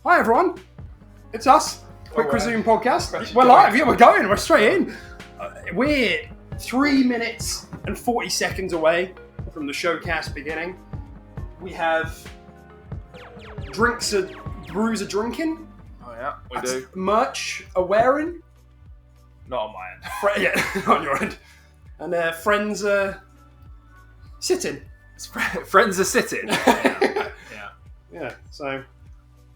Hi everyone, it's us, Quick Resume Podcast. We're live, we're going, we're straight in. We're 3 minutes and 40 seconds away from the showcast beginning. We have brews are drinking. Oh yeah, we do. Merch are wearing. Not on my end. Yeah, on your end. And friends are sitting. Friends are sitting. Yeah, so,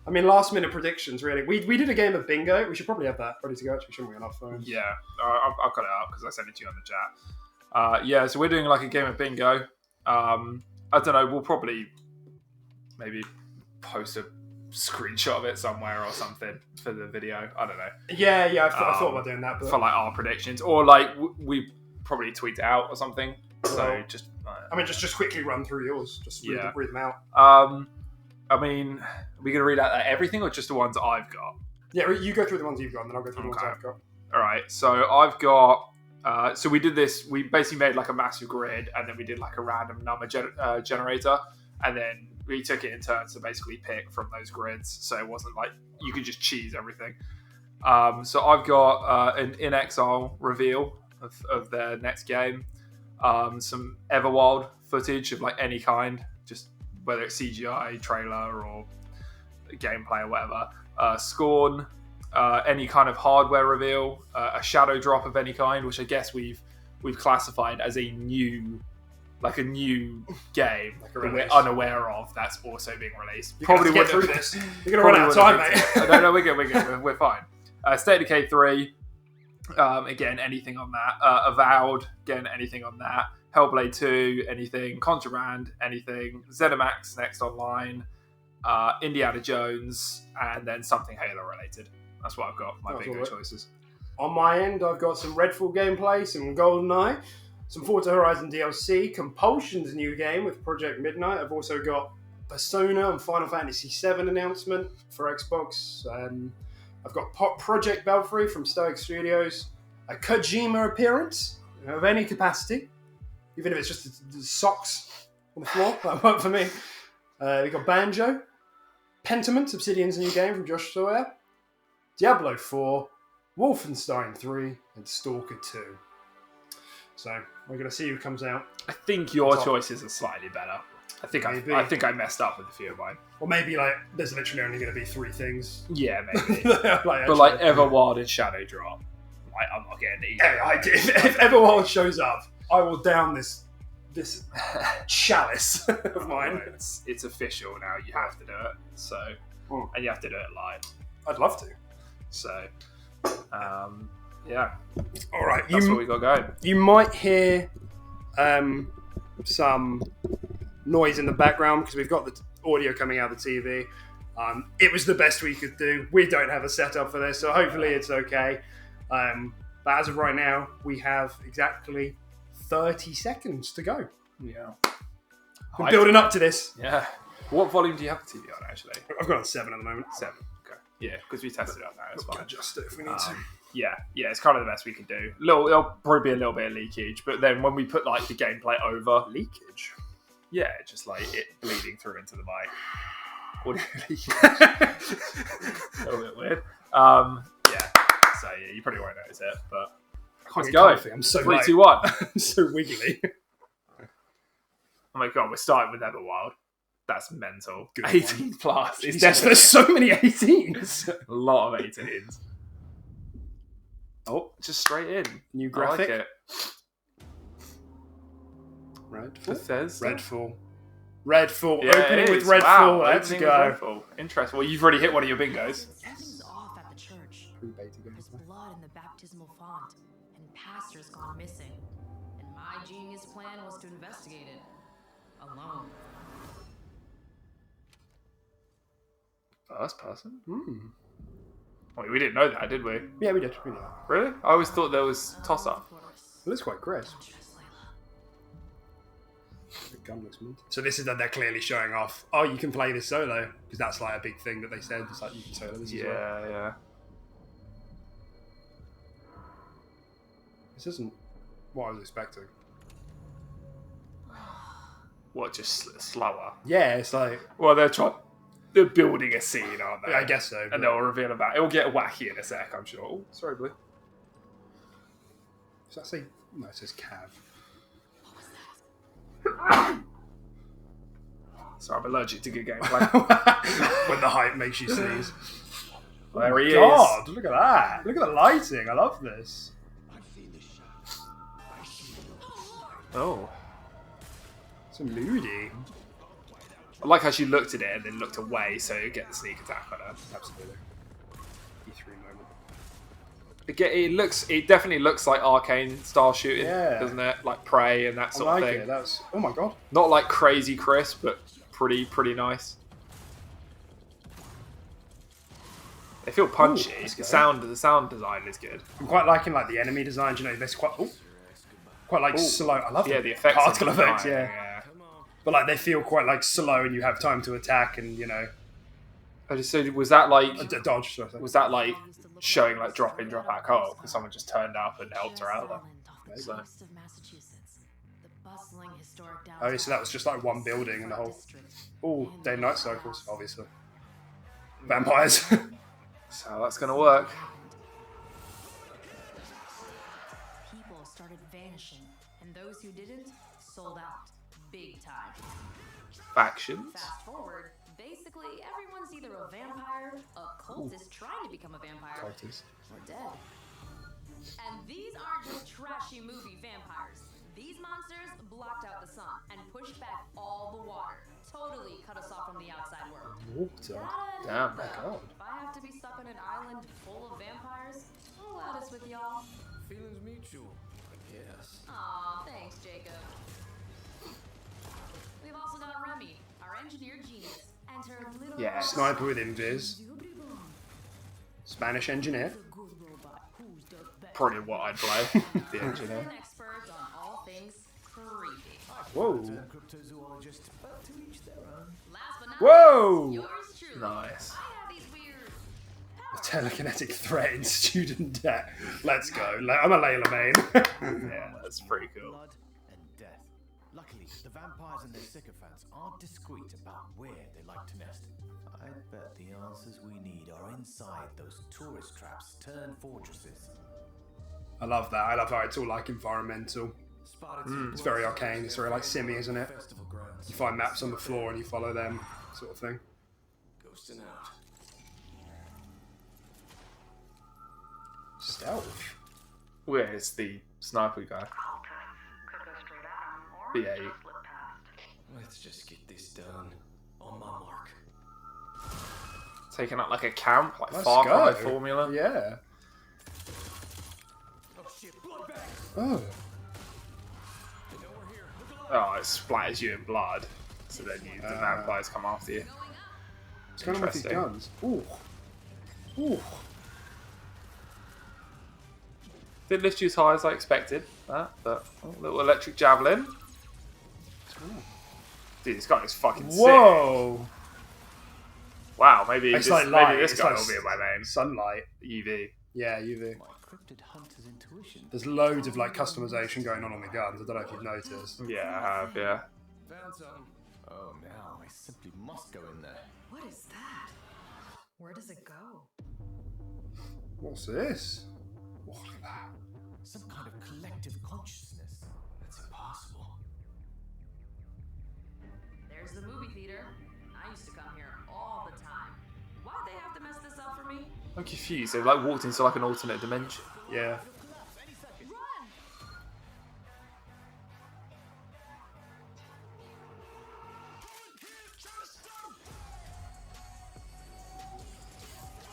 I mean, last minute predictions, really. We did a game of bingo. We should probably have that ready to go, actually, shouldn't we, on our phones? Yeah, I've got it up because I sent it to you on the chat. So we're doing like a game of bingo. I don't know, we'll probably maybe post a screenshot of it somewhere or something for the video. I don't know. Yeah, I thought about doing that. But... For like our predictions. Or like we probably tweet it out or something. So just... just quickly run through yours. Just read them out. I mean, are we going to read out everything or just the ones I've got? Yeah, you go through the ones you've got and then I'll go through the ones I've got. All right, so I've got... so we did this, we basically made like a massive grid and then we did like a random number generator and then we took it in turns to basically pick from those grids. So it wasn't like you could just cheese everything. So I've got an In Exile reveal of their next game. Some Everwild footage of like any kind, just whether it's CGI, trailer, or gameplay or whatever. Scorn, any kind of hardware reveal, a shadow drop of any kind, which I guess we've classified as a new game that we're unaware of that's also being released. You're probably get through this. You're gonna run out of time, mate. No, we're good. We're fine. State of Decay 3. Again, anything on that. Avowed, again, anything on that. Hellblade 2, anything. Contraband, anything. ZeniMax Next Online, Indiana Jones, and then something Halo related. That's what I've got. My bingo choices. On my end, I've got some Redfall gameplay, some GoldenEye, some Forza Horizon DLC, Compulsion's new game with Project Midnight. I've also got Persona and Final Fantasy VII announcement for Xbox. I've got Project Belfry from Stoic Studios, a Kojima appearance of any capacity, even if it's just the socks on the floor. That worked for me. We've got Banjo, Pentiment, Obsidian's new game from Josh Sawyer, Diablo 4, Wolfenstein 3, and Stalker 2. So we're going to see who comes out. I think your choices are slightly better. I think I messed up with a few of mine. Or maybe like there's literally only going to be 3 things. Yeah, maybe. But like Everwild and Shadow Drop, like I'm not getting either. Yeah, if Everwild shows up, I will down this chalice of mine. It's official now. You have to do it. So, and you have to do it live. I'd love to. So, yeah. All right, that's what we got going. You might hear some noise in the background because we've got the audio coming out of the TV. It was the best we could do. We don't have a setup for this, so hopefully it's okay. But as of right now, we have exactly 30 seconds to go. Yeah. We're building up to this. Yeah. What volume do you have the TV on, actually? I've got on 7 at the moment. 7. Okay. Yeah, because we tested it on that. It's fine. Adjust it if we need to. Yeah, it's kind of the best we can do. There'll probably be a little bit of leakage, but then when we put like the gameplay over... Leakage? Yeah, just like it bleeding through into the mic. Audio leakage. A little bit weird. So yeah, you probably won't notice it, but let's go. I'm so 3, 2, 1. I'm so wiggly. Oh my god, we're starting with Everwild. That's mental. Good 18 plus. There's so many 18s. A lot of 18s. Oh, just straight in. New graphic. I like it. Redfall. Yeah, opening with Redfall. Wow, Let's go. Redfall. Interesting. Well, you've already hit one of your bingos. Something's off at the church. There's blood in the baptismal font, and pastor's gone missing. And my genius plan was to investigate it alone. First person? Wait, we didn't know that, did we? Yeah, we did. Really? I always thought there was toss-up. Well, it's quite great. The gun looks mint. So this is that they're clearly showing off. Oh, you can play this solo because that's like a big thing that they said. It's like you can solo this as well. Yeah. This isn't what I was expecting. What, just slower? Yeah, it's like... Well, they're they're building a scene, aren't they? Yeah, I guess so. And they'll reveal about it. It'll get wacky in a sec, I'm sure. Oh, sorry, Blue. Does that say? No, it says Cav. Sorry, I'm allergic to good gameplay. When the hype makes you sneeze. There he God, is. look at that. Look at the lighting. I love this. Oh. It's moody. I like how she looked at it and then looked away so you get the sneak attack on her. Absolutely. E3 moment. It definitely looks like Arcane style shooting, Yeah. doesn't it? Like Prey and that I sort like of thing. it. That's. Oh my god. Not like crazy crisp, but pretty nice. They feel punchy. Ooh, The sound design is good. I'm quite liking like the enemy design. You know, there's quite like slow. I love the effects. particle are effects. fine, Yeah. But like they feel quite like slow, and you have time to attack, and you know, So was that like dodge. Sorry. was that like showing like drop in drop out call because someone just turned up and helped her out there? So. Oh, so that was just like one building and the whole. Oh, day and night cycles, obviously. Vampires. So that's gonna work. People started vanishing, and those who didn't sold out big time. Factions. Fast forward, basically everyone's either a vampire, a cultist trying to become a vampire, Cultist. or dead. And these aren't just trashy movie vampires. These monsters blocked out the sun and pushed back all the water. Totally cut us off from the outside world. Water. Damn. My God. If I have to be stuck on an island full of vampires, I'm glad it's with y'all. Feelings mutual, I guess. Aw, thanks, Jacob. We've also got Remy, our engineer genius, and her little Yeah. Sniper with invis. Spanish engineer. Probably what I'd play. The engineer. an expert on all things creepy. Whoa. Cryptozoologist, but to each their own. Last but not Whoa. least, yours truly. Nice. I have these weird Telekinetic threat in student debt. Let's go. I'm a Layla main. Yeah, that's pretty cool. Blood and death. Luckily, the vampires and their sycophants aren't discreet about where they like to nest. I bet the answers we need are inside those tourist traps turned fortresses. I love that. I love how it's all like environmental. It's very arcane. It's very like Simmy, isn't it? You find maps on the floor and you follow them, sort of thing. Ghosting out. Stealth. Where's the sniper guy? But yeah, Let's just get this done. On my mark. taking out like a camp, like Let's Far Cry go. formula. Yeah. Oh shit, bloodbath! Oh. They know we're here. Look Oh, it splatters you in blood. So then the vampires come after you. What's going on with these guns? Ooh. Ooh. Didn't lift you as high as I expected. That, but little electric javelin. Dude, this guy is fucking sick. Whoa. Wow, maybe It's this, like light. maybe this It's guy like will be in my name. Sunlight. UV. Yeah, UV. my cryptid hunter's intuition. There's loads of like customization going on the guns. I don't know if you've noticed. Yeah, I have. Yeah. Found some. Oh, now I simply must go in there. What is that? Where does it go? What's this? Look at that. Some kind of collective consciousness. That's impossible. There's the movie theater. I used to come here all the time. Why'd they have to mess this up for me? I'm confused. They've like walked into like an alternate dimension. Yeah. Run!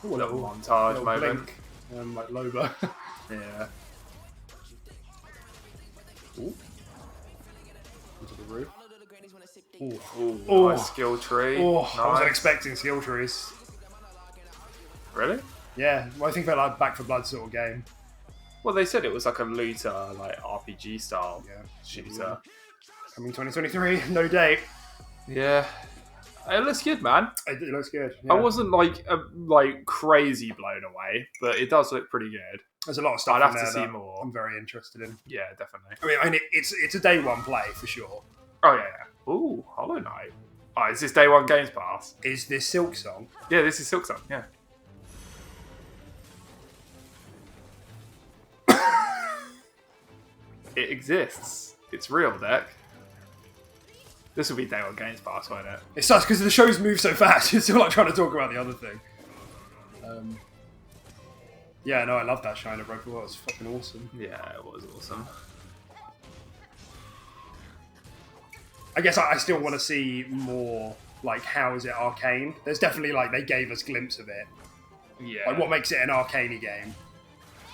Ooh, a Little little montage little moment. blink. Like Loba. Yeah. Ooh. Into the roof. Ooh. Ooh, Oh. nice skill tree. Oh, nice. I wasn't expecting skill trees. Really? Yeah, well, I think they're like Back for Blood sort of game. Well, they said it was like a looter, like RPG style Yeah. shooter. Coming 2023, no date. Yeah. It looks good, man. It looks good. I yeah. wasn't like crazy blown away, but it does look pretty good. There's a lot of stuff I'd in have to there see that more. I'm very interested in. Yeah, definitely. I mean, it's a day one play for sure. Oh yeah. Ooh, Hollow Knight. Oh, is this day one Games Pass? Is this Silk Song? Yeah, this is Silksong, yeah. It exists. It's real, Deck. This will be day one Games Pass, won't it? It sucks because the shows move so fast. You're still like trying to talk about the other thing. Yeah, no, I love that Shiner Breath. It was fucking awesome. Yeah, it was awesome. I guess I still want to see more, like, how is it Arcane? There's definitely, like, they gave us a glimpse of it. Yeah. Like, what makes it an Arcane game?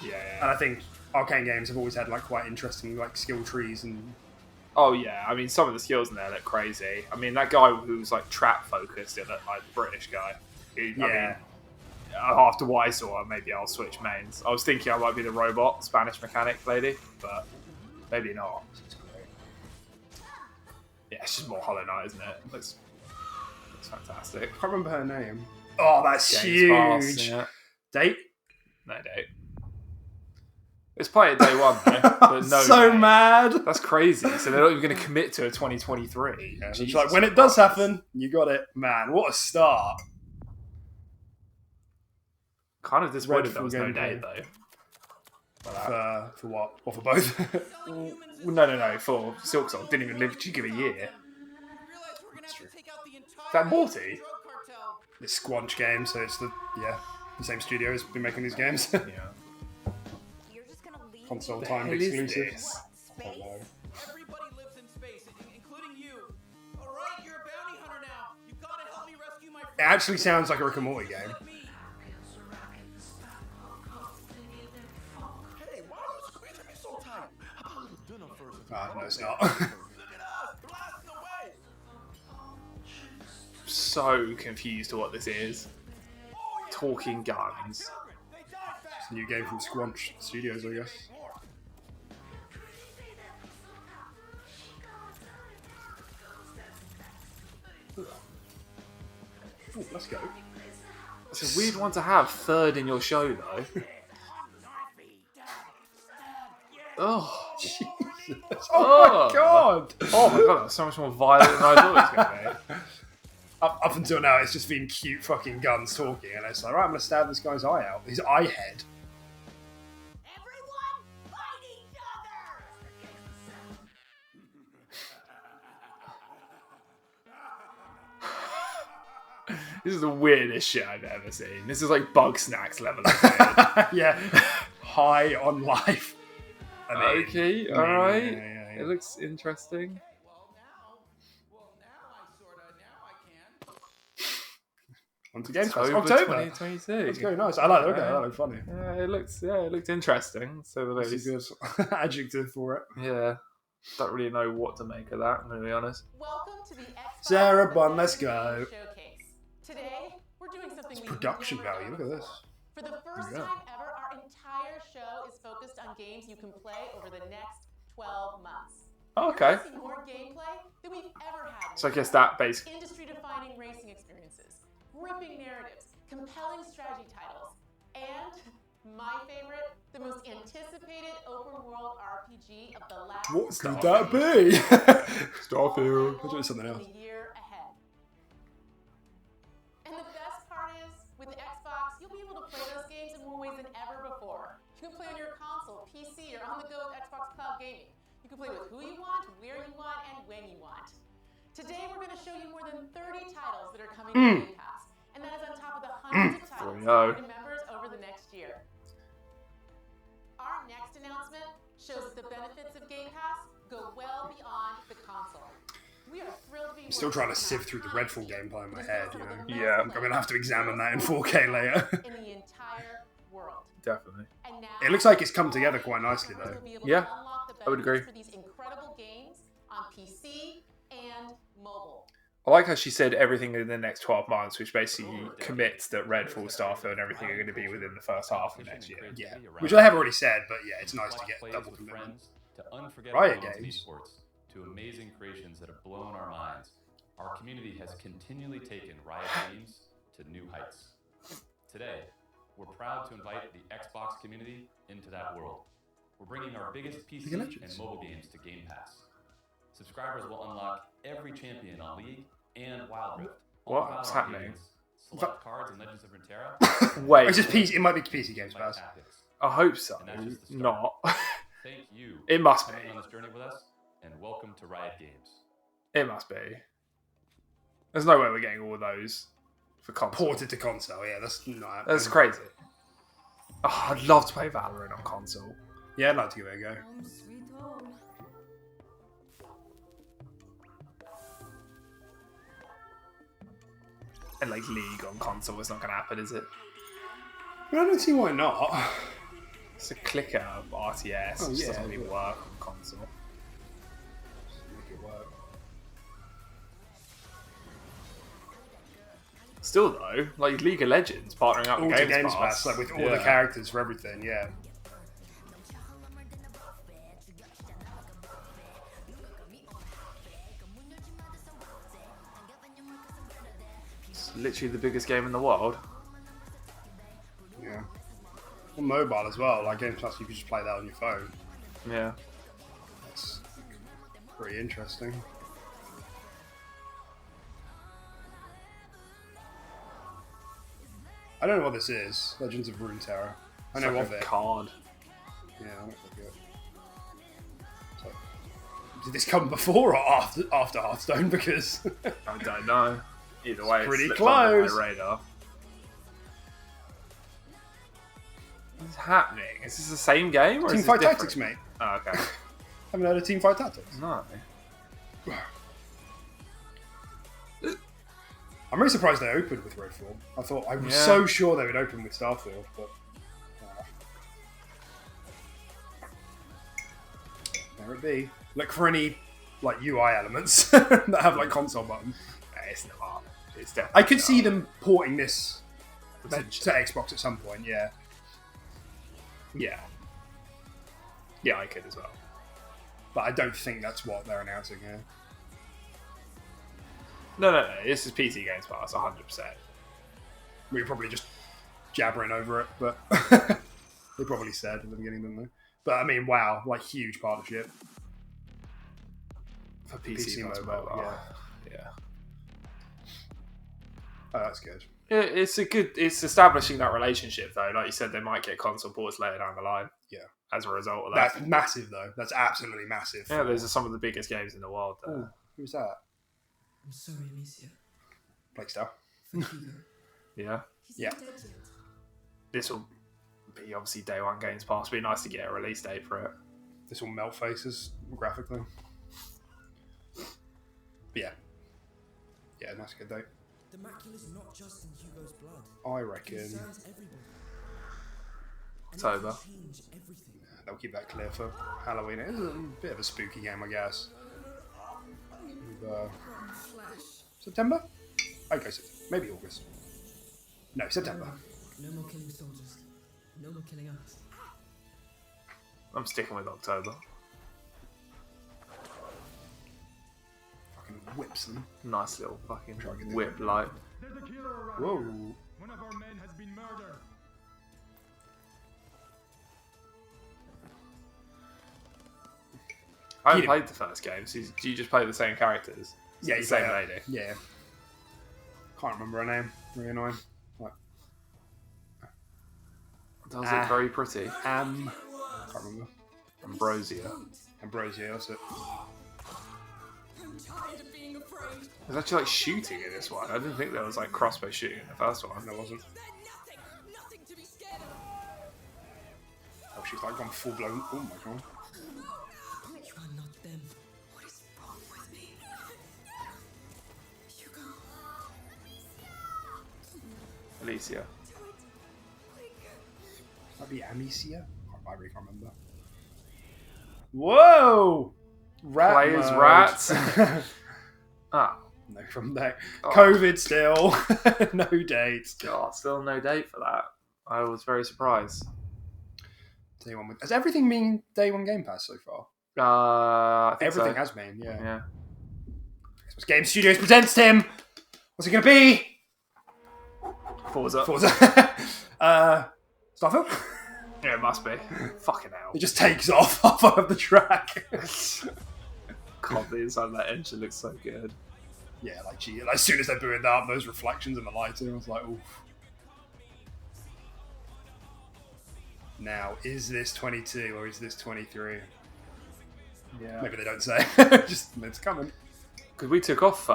Yeah. And I think Arcane games have always had, like, quite interesting, like, skill trees and... Oh, yeah. I mean, some of the skills in there look crazy. I mean, that guy who's, like, trap-focused, that, like, British guy. I mean, after what I saw, maybe I'll switch mains. I was thinking I might be the robot, Spanish mechanic lady, but maybe not. Yeah, it's just more Hollow Knight, isn't it? Looks fantastic. I can't remember her name. Oh, that's Games huge! Pass, yeah. Date? No date. Let's play it day one, though. But no so date. mad! That's crazy. So they're not even going to commit to a 2023. Yeah, it's like, when it does happen, you got it. Man, what a start. Kind of disappointed there was no gameplay. date, though. For what? Or for both? No. For Silksong, didn't even literally give a year. Is that Morty? It's Squanch game, so it's the same studio has been making these games. Yeah. Console The timed hell is exclusive. this? Hello. Everybody lives in space, including you. All right, you're a bounty hunter now. You gotta help me rescue my friend. It actually sounds like a Rick and Morty game. Hey, why are you squeezing me so tight? No, it's not. Look at us, blasting away. So confused to what this is. Talking guns. It's a new game from Squanch Studios, I guess. Ooh, let's go. It's a weird one to have third in your show, though. Oh, Jesus. Oh. My god! oh my god, that's so much more violent than I thought it was going to be. Up until now, it's just been cute fucking guns talking, and it's like, right, I'm gonna stab this guy's eye out. His eye head. Everyone, fight each other! This is the weirdest shit I've ever seen. This is like Bug Snacks level of weird. Yeah. High on life. I mean, Okay, alright. yeah. It looks interesting. On to Games Pass. October October. 2022. That's very nice. I like that. Okay, that looks funny. It looked interesting. So the That's a least. good adjective for it. Yeah. Don't really know what to make of that, I'm gonna be honest. Welcome to the Xbox Sarah Bun, let's go. Showcase. Today, we're doing something It's we've production never value. done Look at this. before. For the first Yeah. time ever, our entire show is focused on games you can play over the next 12 months. Oh, okay. You're gonna see more gameplay than we've ever had. So I guess that basically. Industry-defining racing experiences, gripping narratives, compelling strategy titles, and my favorite, the most anticipated open-world RPG of the last. What could that be? Starfield. I'll do something else. In the year ahead. And the best part is, with the Xbox, you'll be able to play those games in more ways than ever before. You can play on your console, PC, or on the go with Xbox Cloud Gaming. You can play with who you want, where you want, and when you want. Today, we're going to show you more than 30 titles that are coming to Game Pass. And that is on top of the hundreds of titles to members over the next year. Our next announcement shows that the benefits of Game Pass go well beyond the console. We are thrilled to be I'm still trying to sift through the Redfall gameplay in my head, you know. Yeah. I'm gonna have to examine that in 4K later. in the entire world. Definitely. And now, It looks like it's come together quite nicely though. you'll be able Yeah, to unlock the I would agree. benefits for these incredible games on PC and mobile. I like how she said everything in the next 12 months, which basically commits that Redfall, Starfield, and everything are going to be within the first half of next year. Yeah, which I have already said, but yeah, it's nice to get double commitment. To unforgettable Riot moments in games. esports, to amazing creations that have blown our minds, our community has continually taken Riot Games to new heights. Today, we're proud to invite the Xbox community into that world. We're bringing our biggest PC League of Legends. and mobile games to Game Pass. Subscribers will unlock every champion on League and Wild Rift. All What's powered on happening? games, select cards in Legends of Runeterra. Wait, It's just PC. It might be PC Games Like Pass. tactics. I hope so. And that's just the start. Not. Thank you It must for be. coming on this journey with us, and welcome to Riot Games. It must be. There's no way we're getting all of those for console. Ported to console. Yeah, that's not. That's crazy. Oh, I'd love to play Valorant on console. Yeah, I'd like to give it a go. Sweet home. And like League on console is not going to happen, is it? Well, I don't see why not. It's a clicker RTS. Oh, It just yeah, doesn't really yeah. work on console. Make it work. Still though, like League of Legends partnering up All with to Games, Games Pass, Pass, like with all yeah. the characters for everything. Yeah. It's literally the biggest game in the world. Yeah. On mobile as well. Like Games Pass, you can just play that on your phone. Yeah. That's pretty interesting. I don't know what this is. Legends of Runeterra. I It's know like of a it. card. Yeah, I don't think it. So, did this come before or after Hearthstone? Because I don't know. Either way, pretty it's slipped under close. my radar. What's happening? Is this the same game or is this Teamfight different? Tactics, mate. Oh, okay. Haven't heard of Teamfight Tactics? No. I'm really surprised they opened with Redfall. I was Yeah. so sure they would open with Starfield, but there it be. Look for any like UI elements that have like console buttons. It's not. It's definitely I could not. see them porting this to Potentially. Xbox at some point. Yeah, Yeah. Yeah, I could as well. but I don't think that's what they're announcing here. No. This is PC Games Pass, 100%. We were probably just jabbering over it, but they probably said at the beginning, didn't they? But I mean, wow, like huge partnership. For PC, PC plus mobile, mobile. Yeah. Oh, that's good. It's establishing that relationship though. Like you said, they might get console ports later down the line. Yeah. As a result of that. That's massive, though. That's absolutely massive. Yeah, those are some of the biggest games in the world. Ooh, who's that? I'm sorry, Amicia. Playstyle. For Hugo. Yeah. He's Yeah. not dead yet. This will be obviously day one Games Pass. It'd be nice to get a release date for it. This will melt faces graphically. But yeah. Yeah, that's a good date. The macula's not just in Hugo's blood. I It reckon concerns everybody. And October. it can change everything. they'll keep that clear for Halloween. It is a bit of a spooky game, I guess. With, Flash. September? Okay, so maybe August. No, September. No more killing soldiers. No more killing us. I'm sticking with October. Fucking whips them. Nice little fucking Try to get the- whip light. There's a killer around. Whoa. One of our men has been murdered. I haven't Keep- played the first game, so do you just play the same characters? Is Yeah, it you the same play lady. Yeah. Can't remember her name. Really annoying. Like, Does it very pretty? can't remember. Ambrosia. Ambrosia, that's it. I'm tired of being afraid. There's actually like shooting in this one. I didn't think there was like crossbow shooting in the first one. There wasn't. There's nothing to be scared of. Oh, she's like gone full blown. Oh my god. You are not them. What is wrong with me? Hugo. Alicia. That'd be Amicia? I really can't remember. Whoa! Rat Players mode. rats. Ah, No, from there. Oh. COVID still. No dates. God, still no date for that. I was very surprised. Day one with. Has everything been day one Game Pass so far? I think Everything so. has been, yeah. Yeah. Xbox Game Studios presents Tim. What's it gonna be? Forza. Forza. Starfield? Yeah, it must be. Fucking hell. It just takes off halfway of the track. God, the inside of that engine looks so good. Yeah, like gee, like, as soon as they booted that up, those reflections in the lighting, I was like, oof. Now, is this 22 or is this 23? Yeah. Maybe they don't say. Just it's coming. Because we took off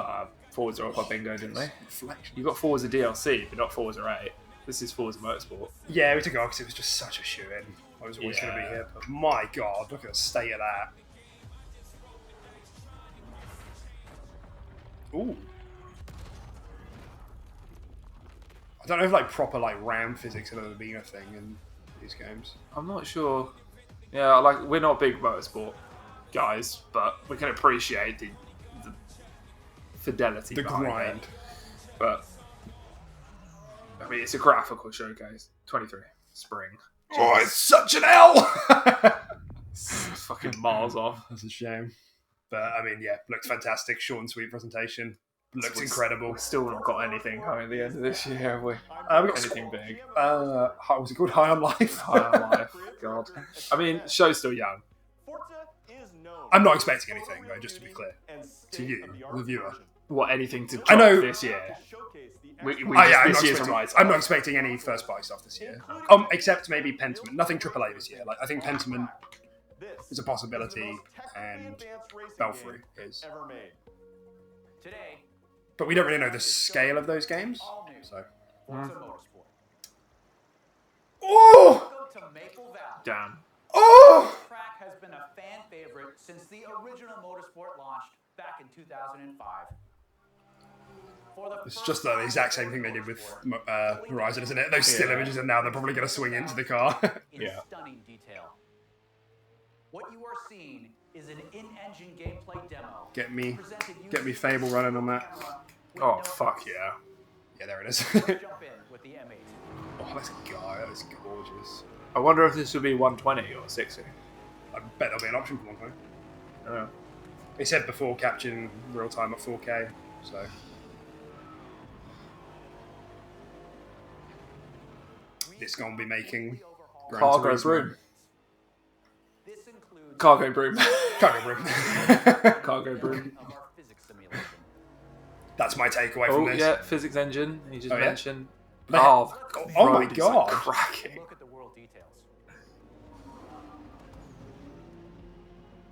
Forza off our bingo, didn't we? Reflection. You got Forza DLC, but not Forza 8. This is Forza Motorsport. Yeah, we took it off because it was just such a shoe-in. I was always going to be here, but my god, look at the state of that. Ooh. I don't know if like proper like RAM physics have ever been a thing in these games. I'm not sure. Yeah, like we're not big motorsport guys, but we can appreciate the fidelity, The behind grind. it. But I mean, it's a graphical showcase. 23 spring. Oh, it's such an L. It's fucking miles off. That's a shame. But I mean, yeah, looks fantastic. Short and sweet presentation. Looks incredible. We've still not got anything coming at the end of this year, have we? We got Anything big? what was it called? High on Life. High on Life. God. I mean, show's still young. I'm not expecting anything, though, just to be clear. To you, the viewer. What, anything to I know. drop this year? I'm not expecting any first party stuff this year. Except maybe Pentiment. Nothing AAA this year. Like I think Pentiment is a possibility, and Belfry is. But we don't really know the scale of those games. So. Oh! Damn. Oh! Track has been a fan favorite since the original Motorsport launched back in 2005. It's just the exact same thing they did with Horizon, isn't it? Those still images, and now they're probably going to swing into the car. Yeah. Stunning detail. What you are seeing is an in-engine gameplay demo. Get me Fable running on that. Oh, fuck yeah. Yeah, there it is. Jump in with the M8. Oh, that's that is gorgeous. I wonder if this would be 120 or 60. I bet there'll be an option for 120. I don't know. They said before capturing real time at 4K, so. This gonna be making Cargo broom. This includes Cargo broom. Cargo broom. Cargo broom. of our physics simulation. That's my takeaway from Oh, this. yeah, physics engine. You just Oh, yeah? mentioned. Man. Oh, Oh my road is, God. like, cracking. Look at the world details.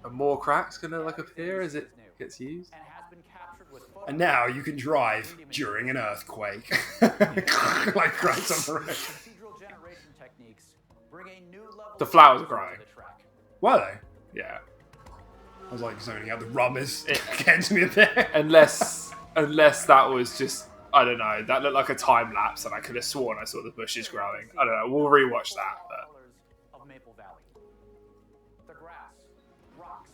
Are more cracks gonna like appear as it gets used? And has been captured with photos. And now you can drive during an earthquake. Like cracks on the road. Procedural generation techniques bring a new level The flowers are of crying. to the track. Were they? Yeah. I was like zoning out. The rum is getting to me a bit. Unless that was just, I don't know, that looked like a time lapse and I could have sworn I saw the bushes growing. I don't know, we'll rewatch that. But Colors of Maple Valley. The grass, rocks,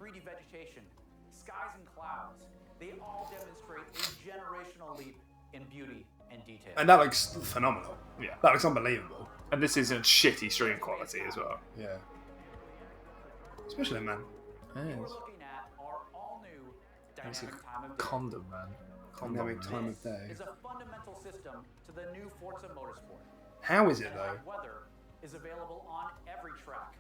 3D vegetation, skies and clouds, they all demonstrate a generational leap in beauty and detail. And that looks phenomenal. yeah. That looks unbelievable. And this is in shitty stream quality as well. Yeah. Especially, man. What we're looking at are all new It's a dynamic time of day. condom, man. Dynamic time of day. Is a fundamental system to the new Forza Motorsport. How is it, though? Dynamic weather is available on every track.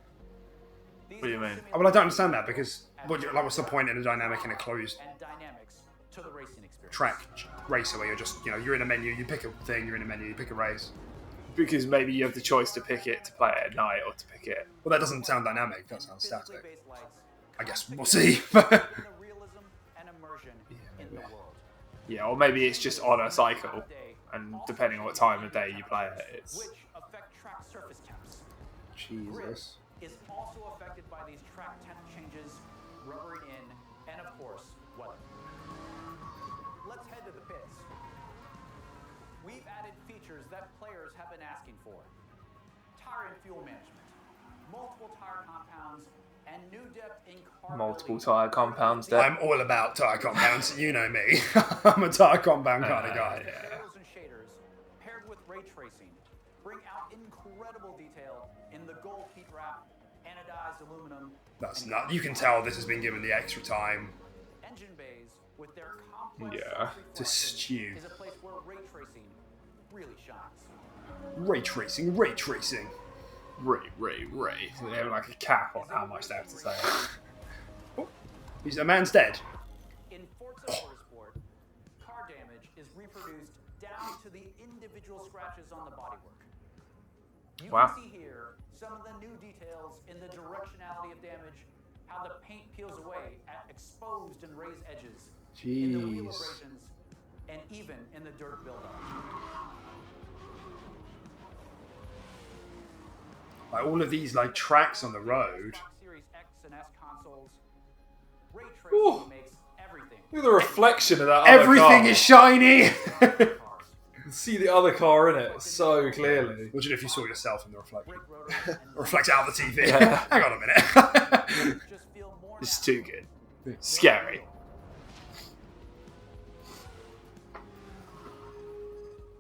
These What do you new mean? Oh, well, I don't understand that because what's the point in a dynamic in a closed and dynamics to the racing experience. track racer where you're just, you're in a menu, you pick a thing, you're in a menu, you pick a race. Because maybe you have the choice to pick it to play it at night or to pick it. Well, that doesn't sound dynamic. That sounds Physically static. based lights I guess we'll see. bring the realism and immersion in the world. Yeah, or maybe it's just on a cycle. And depending on what time of day you play it, it's. Which affect track surface temps. Jesus. Is also affected by these track temp changes, rubbering in, and of course, weather. Let's head to the pits. We've added features that players have been asking for. Tire and fuel management, multiple tire compounds, and new depth in car Multiple building. tyre compounds there. I'm all about tire compounds. You know me. I'm a tire compound kind of guy. Arrows and shaders, paired with ray tracing, bring out incredible detail in the gold heat wrap, anodized aluminum. That's and not. You can tell this has been given the extra time engine bays with their complex Yeah. to stew. is a place where ray tracing really shines. Ray tracing, ray tracing. Ray. They have like a cap on how much they have to say. A man's dead. In Forza Motorsport, down to the individual scratches on the bodywork. You Wow. can see here some of the new details in the directionality of damage, how the paint peels away at exposed and raised edges, in the wheel Jeez. abrasions, and even in the dirt buildup. Like all of these like tracks on the road. Xbox Series X and S consoles, ray Ooh. tracing makes everything. Look at the reflection of that other Everything car. is shiny. You can see the other car in it so clearly. Imagine if you saw yourself in the reflection. Brake rotors and Reflect out of the TV. Yeah. Hang on a minute. just feel more It's natural. too good. Scary.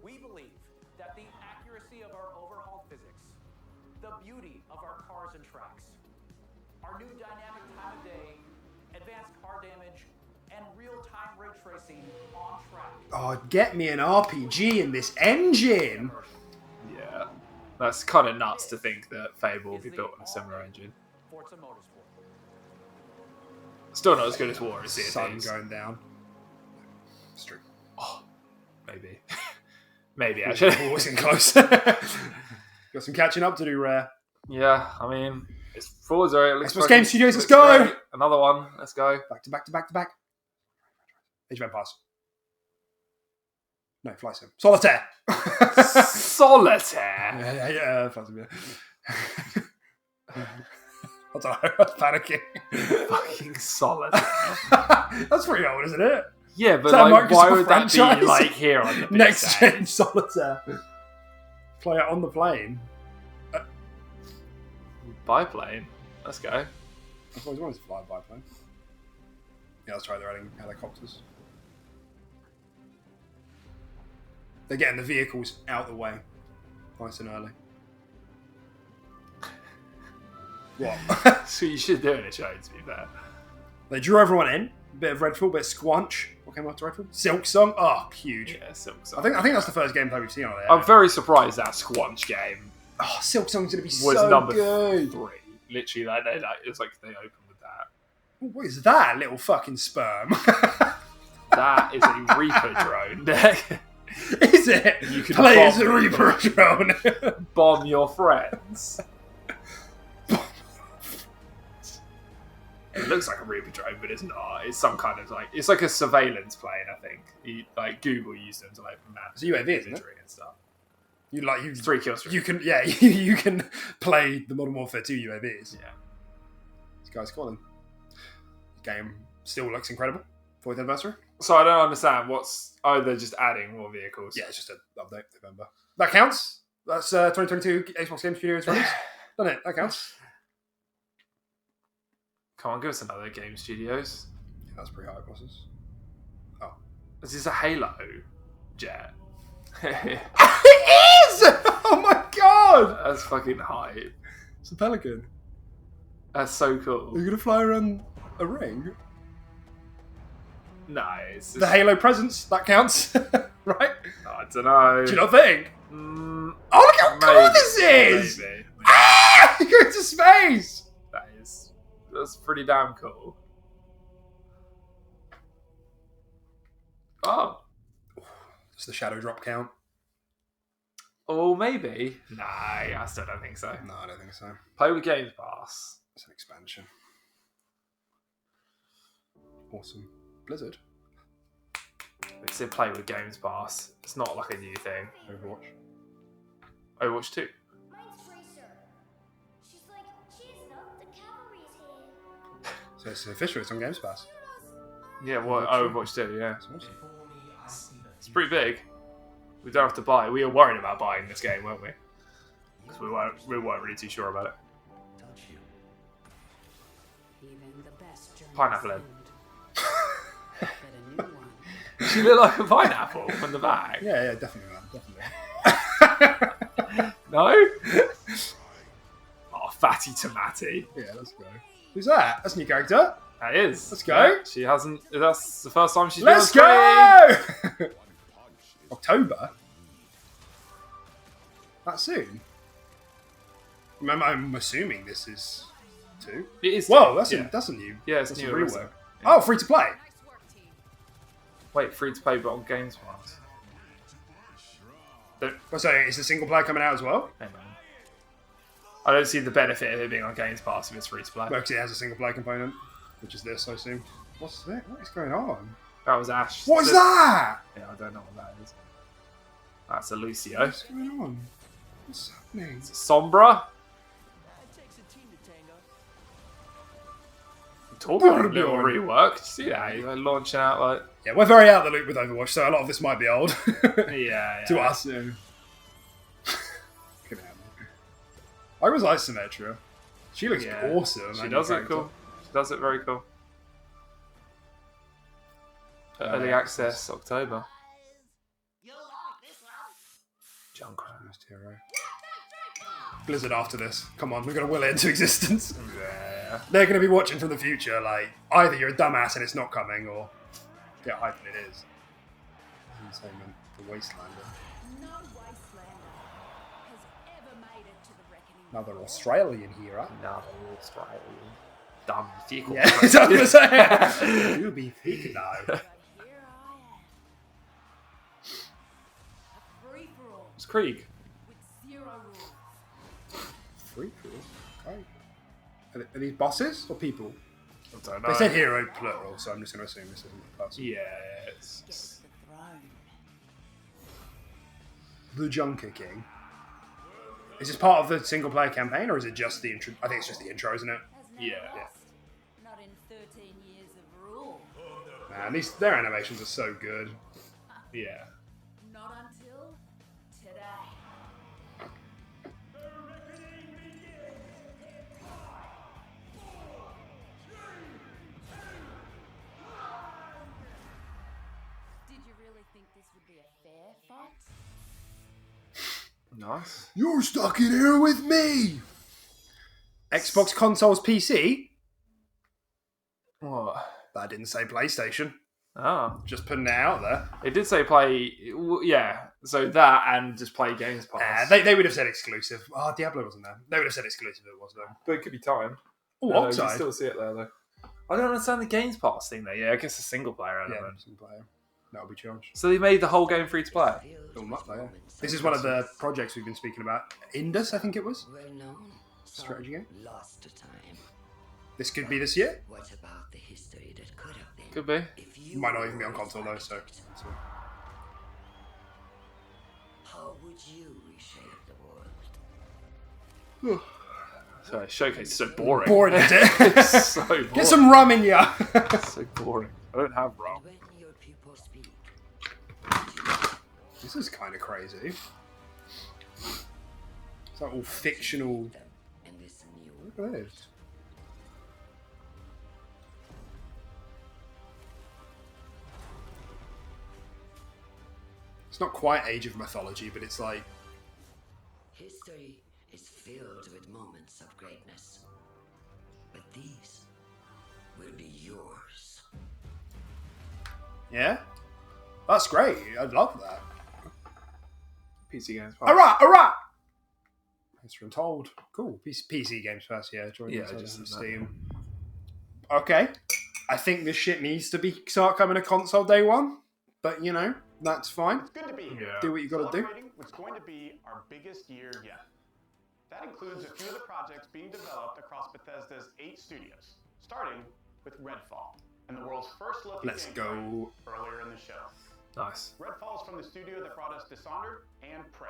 We believe that the accuracy of our overhauled physics, the beauty of our cars and tracks, our new dynamic time of day, advanced car damage, and real-time ray tracing on track. Oh, get me an RPG in this engine. Yeah. That's kind of nuts to think that Fable will be built on a similar engine. Forza Motorsport. Still not as good as War as Sun Thieves. going down. It's true. Oh, maybe. Maybe, actually. Always in close. Got some catching up to do, Rare. Yeah, I mean, it's Forza. It looks Xbox Game Studios, let's looks go! great. Another one. Let's go. Back to back to back to back. Age of Empires. No, Fly Sim. Solitaire. Solitaire. Yeah, Fly Sim, yeah. I don't know, I was panicking. Fucking Solitaire. That's pretty old, isn't it? Yeah, but Is that a like, why Microsoft would that be franchise? like here on the big Next stage? gen Solitaire. Play it on the plane. Biplane. Let's go. I've always wanted to fly a biplane. Yeah, that's right, they're adding helicopters. They're getting the vehicles out the way. Nice and early. What? So you should do in a show, to be fair. They drew everyone in. Bit of Redfall, bit of Squanch. What came after Redfall? Silk Song. Oh, huge. Yeah, Silk I Song. think that's the first gameplay we've seen on there. I'm very surprised that Squanch game Oh, Silk Song's gonna be was so number good. 3. Literally, it was like they opened with that. Ooh, what is that little fucking sperm? That is a Reaper drone deck. Is it? You can play as a bomb Reaper drone. Bomb your friends. It looks like a Reaper drone, but it's not. It's some kind of it's like a surveillance plane, I think. Google used them to map It's a UAV, isn't it? imagery and stuff. You 3 kills. You can you can play the Modern Warfare 2 UAVs. Yeah. This guy's calling. The game still looks incredible. 4th anniversary. So I don't understand they're just adding more vehicles. Yeah, it's just an update November. That counts. That's 2022 Xbox Game Studios release. Doesn't it? That counts. Come on, give us another Game Studios. Yeah, that's pretty high process. Oh. This is a Halo jet. It is! Oh my god! That's fucking hype. It's a pelican. That's so cool. Are you gonna fly around a ring? Nice. The Halo presence, that counts, right? I don't know. Do you not think? Mm, Oh, look how cool maybe, this is! Maybe. Ah! You go to space! That's pretty damn cool. Oh. Does the shadow drop count? Oh, maybe. Nah, I still don't think so. No, I don't think so. Play with Games Pass. It's an expansion. Awesome. Blizzard. They said play with Games Pass. It's not like a new thing. Overwatch. Overwatch 2. Mine's Tracer. She's like, cheers, love, the cavalry's here. So it's official, it's on Games Pass. Yeah, well, Overwatch 2, yeah. That's awesome. It's pretty big. We don't have to buy it. We were worried about buying this game, weren't we? Because we weren't really too sure about it. Touch you. Even the best journeys Pineapple end. But a new one. She looked like a pineapple from the back. Yeah, definitely, man. Definitely. No? Oh, Fatty Tomati. Yeah, let's go. Who's that? That's a new character. That is. Let's go. Yeah, she hasn't. That's the first time she's Let's been on screen. go! October? That soon? I'm assuming this is 2. It is. Whoa, yeah. that's a new. Yeah, it's that's new. a release. rework. Oh, free to play. Wait, free to play, but on Games Pass. So is the single player coming out as well? Hang on. I don't see the benefit of it being on Games Pass if it's free to play. Well, 'cause it has a single player component, which is this, I assume. What's that? What is going on? That was Ash. What is that? Yeah, I don't know what that is. That's a Lucio. What's going on? What's happening? It's a Sombra. Talking about a little rework. Did you see that? He's like launching out like. Yeah, we're very out of the loop with Overwatch, so a lot of this might be old. Yeah. To us, yeah. I was Isometria. She looks awesome. She does it cool. She does it very cool. Early access October. Junkrat hero. Blizzard after this. Come on, we're gonna will it into existence. Yeah. They're gonna be watching from the future. Like either you're a dumbass and it's not coming, or get hyped and it is. Same for Wastelander. No Wastelander has ever made it to the reckoning. Another Australian hero. Another Australian. Dumb vehicle. Yeah, that's what I was gonna say. You be thinking now. But here I am. A free-for-all It's Krieg. with zero rules. Free cool. Okay. Are these bosses or people? I don't know. They said hero plural, so I'm just going to assume this isn't a person. Yeah, Get it's the throne. The Junker King. Is this part of the single player campaign, or is it just the intro? I think it's just the intro, isn't it? Has never Yeah. lost. Not in 13 years of rule. Man, their animations are so good. yeah. Not until today. Did you really think this would be a fair fight? Nice. You're stuck in here with me. Xbox consoles, PC. What? That didn't say PlayStation. Oh. Just putting it out there. It did say play. Yeah. So that and just play Games Pass. They would have said exclusive. Oh, Diablo wasn't there. They would have said exclusive. It was though. But it could be time. Oh, You Oxide. still see it there though. I don't understand the Games Pass thing though. Yeah, I guess a single player Yeah, element. single player. That'll be charged. So they made the whole game free to play. Film up there. This is one of the projects we've been speaking about. Indus, I think it was. Well known. Strategy game. Lost to time. This could be this year. What about the history that could have been? Could be. If you Might not even be on console though, so. How would you reshape the world? Sorry, showcase is so boring. Boring, isn't it? It's so boring. Get some rum in ya. It's so boring. I don't have rum. When your people speak, This is kind of crazy. It's like all fictional. them and this new Look at this. It's not quite Age of Mythology, but it's like history is filled with moments of greatness. But these will be yours. yeah. That's great. I'd love that. PC Games Pass. Alright, alright. Thanks Untold. Cool. PC games first, yeah. Join Yeah, just just Steam. Okay. I think this shit needs to start coming to console day one. But you know, that's fine. It's good to be here. Yeah. Do what you gotta do. Celebrating what's going to be our biggest year yet. That includes a few of the projects being developed across Bethesda's 8 studios, starting with Redfall, and the world's first look at Let's gameplay go. earlier in the show. Nice. Redfall is from the studio that brought us Dishonored and Prey.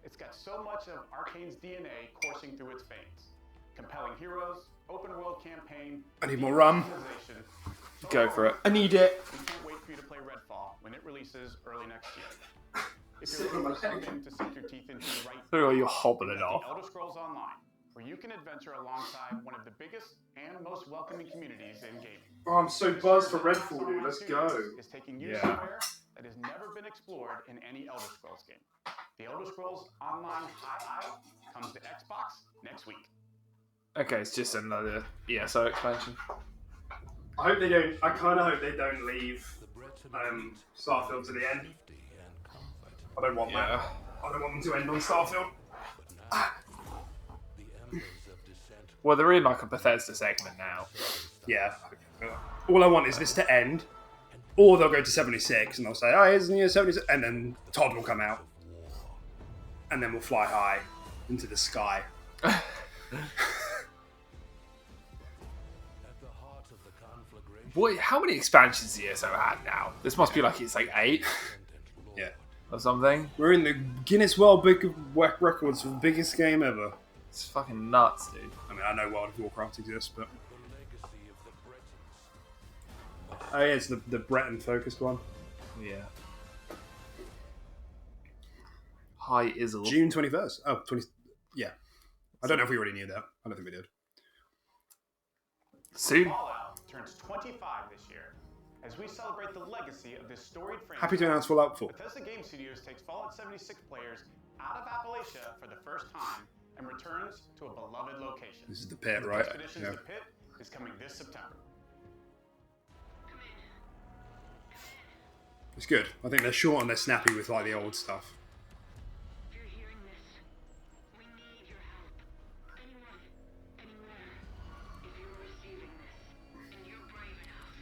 It's got so much of Arcane's DNA coursing through its veins. Compelling heroes, open world campaign. I need more rum. optimization. Go for it. I need it. We can't wait for you to play Redfall when it releases early next year. If you're looking for something to sink your teeth into right Look at you're hobbling The off. Elder Scrolls Online, where you can adventure alongside one of the biggest and most welcoming communities in gaming. Oh, I'm so buzzed for Redfall, dude. Let's go. Is taking you Yeah. somewhere that has never been explored in any Elder Scrolls game. The Elder Scrolls Online High Isle comes to Xbox next week. Okay, it's just another ESO expansion. I hope they don't. I kind of hope they don't leave Starfield to the end. I don't want that. I don't want them to end on Starfield. Well, they're in like a Bethesda segment now. Yeah. All I want is this to end, or they'll go to 76 and they'll say, "Oh, here's the new 76," and then Todd will come out. and then we'll fly high into the sky. Boy, how many expansions has ESO had now? This must be like it's like 8. Yeah. Or something. We're in the Guinness World Book of Records for the biggest game ever. It's fucking nuts, dude. I mean, I know World of Warcraft exists, but... Oh yeah, it's the Breton-focused one. Yeah. Hi, Izzle. June 21st. Oh, 20... Yeah. I don't know if we already knew that. I don't think we did. Soon. Fallout turns 25 this year as we celebrate the legacy of this storied franchise. Happy to announce Fallout 4. Bethesda Game Studios takes Fallout 76 players out of Appalachia for the first time and returns to a beloved location. This is the pit, right? Expeditions The Pit is coming this September. It's good. I think they're short and they're snappy with like the old stuff. If you're hearing this, we need your help. Anyone, anywhere. If you're receiving this and you're brave enough,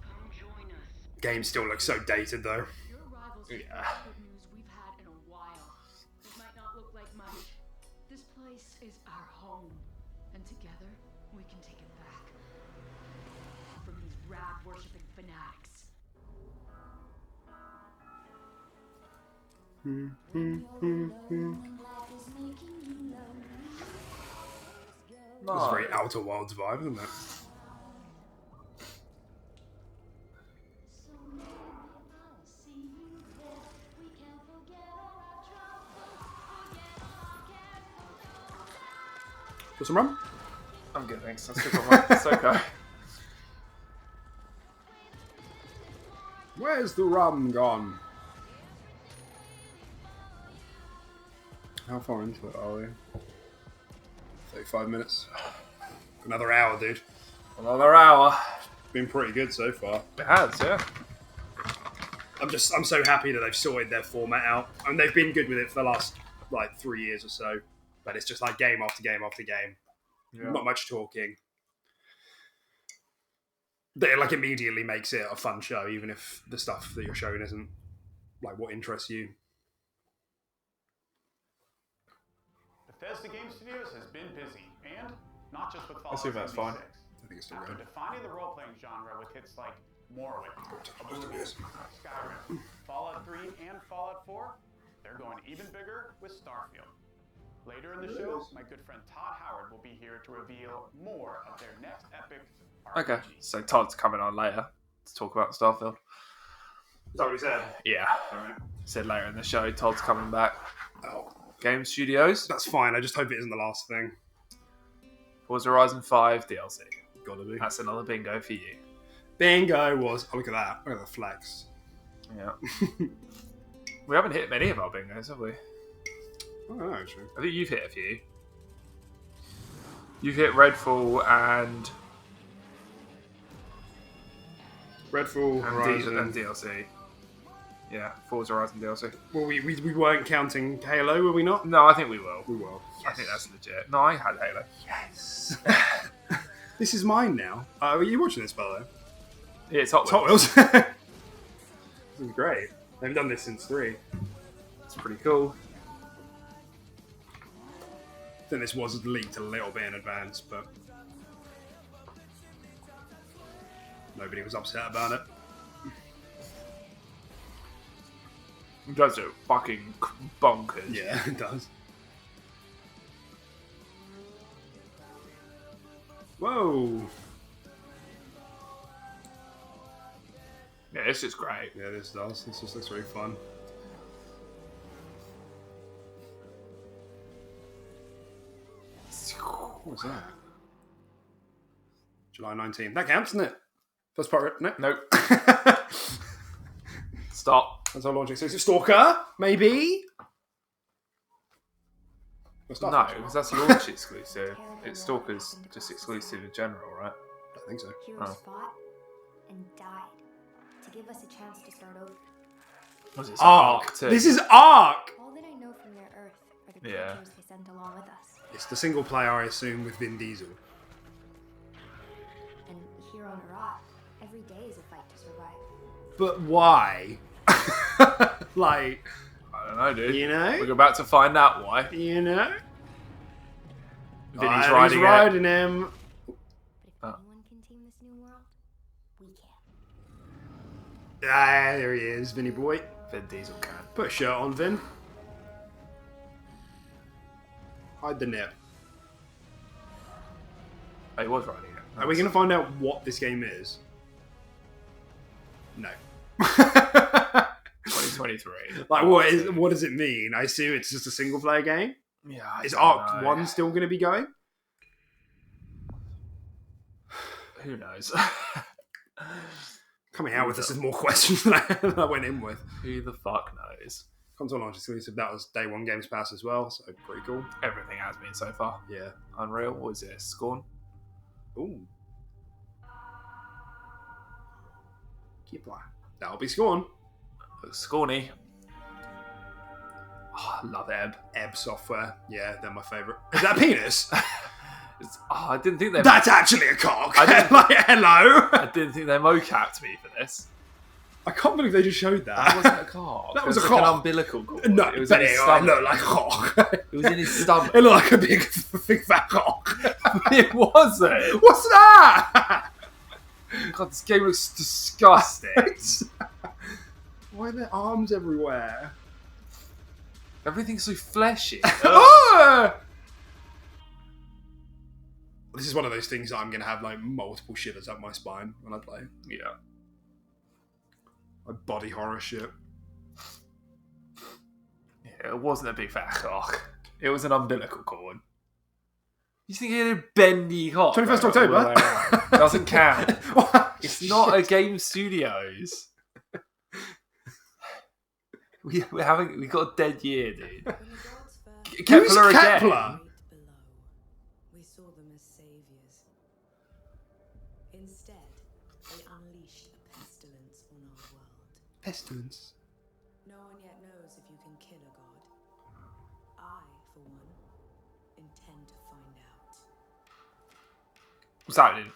come join us. Game still looks so dated though. Your arrival's the Yeah. first good news we've had in a while. It might not look like much. This place is our home, and together we can take it back from these rad-worshipping fanatics. It's a very Outer Worlds vibe, isn't it? Want some rum? I'm good, thanks. I'll stick on my Soko. Where's the rum gone? How far into it are we? 35 minutes. Another hour, dude. Another hour. Been pretty good so far. It has, yeah. I'm so happy that they've sorted their format out. And they've been good with it for the last like 3 years or so. But it's just like game after game after game. Yeah. Not much talking. That like immediately makes it a fun show, even if the stuff that you're showing isn't like what interests you. Bethesda Game Studios has been busy, and not just with Fallout Let's see if that's 76. fine. I think it's still After going. defining the role-playing genre with hits like Morrowind, Oblivion, Skyrim, Fallout 3, and Fallout 4, they're going even bigger with Starfield. Later in the show, my good friend Todd Howard will be here to reveal more of their next epic RPG. Okay, so Todd's coming on later to talk about Starfield. Is that what he said? Yeah. Said later in the show, Todd's coming back. Oh, Game Studios. that's fine. I just hope it isn't the last thing. Forza Horizon 5 DLC. Gotta be. That's another bingo for you. Bingo was. Oh, look at that. Look at the flex. Yeah. We haven't hit many of our bingos, have we? I don't know, actually. I think you've hit a few. You've hit Redfall and Horizon. and DLC. Yeah, Forza Horizon DLC. Well, we weren't counting Halo, were we not? No, I think we will. We will. I think that's legit. No, I had Halo. Yes. This is mine now. Are you watching this, by the way? Yeah, it's Hot Hot Wheels. Wheels. This is great. They've done this since 3. It's pretty cool. I think this was leaked a little bit in advance, but nobody was upset about it. It does it fucking bonkers. Yeah, it does. Whoa! Yeah, this is great. Yeah, this does. This just looks really fun. What's that? July 19th. That counts, doesn't it? First part, no? Nope. Stop. That's our launch exclusive. Stalker, maybe? No, because that's launch exclusive. It's Stalker's just exclusive in general, right? I don't think so. Heroes fought and died to give us a chance to start over. Was it Ark. too? This is Ark! All that I know from their Earth are the Yeah. creatures they sent along with us. It's the single player, I assume, with Vin Diesel. And here on Iraq, every day is a fight to survive. But why? Like, I don't know, dude. You know? We're about to find out why. You know? Vinny's He's riding him. Anyone can team this new world, we can. Ah, there he is, Vinny boy. Vin Diesel can. Put a shirt on, Vin. Hide the nip. Oh, he was riding it. Are we going to find out what this game is? No. 2023. Like, what does it mean? I assume it's just a single player game? Yeah. Is Arc 1 still going to be going? Who knows? Coming out with this is more questions than I went in with. Who the fuck knows? Console launch exclusive. That was day one Games Pass as well, so pretty cool. Everything has been so far. Yeah. Unreal. What is this? Scorn? Ooh. Keep playing. That'll be Scorn. Looks Scorny. Oh, I love Ebb. Ebb software. Yeah, they're my favourite. Is that a penis? I didn't think they... That's actually a cock. I didn't, like, hello. I didn't think they mocapped me for this. I can't believe they just showed that. That wasn't a cock. That was a like cock. an umbilical cord. No, it was but in his it stomach. looked like a cock. It was in his stomach. It looked like a big fat cock. It wasn't. What's that? God, this game looks disgusting. Why are there arms everywhere? Everything's so fleshy. Ah! This is one of those things that I'm going to have like multiple shivers up my spine when I play. Yeah. Like body horror shit. Yeah, it wasn't a big fat cock. It was an umbilical cord. You think it had a bendy cock? 21st October? Doesn't count. It's not a Game Studios. We got a dead year, dude. Who's Kepler again. Kepler? We saw them as saviors. Instead, they unleashed a pestilence on our world. Pestilence? No one yet knows if you can kill a god. I, for one, intend to find out. What's happening?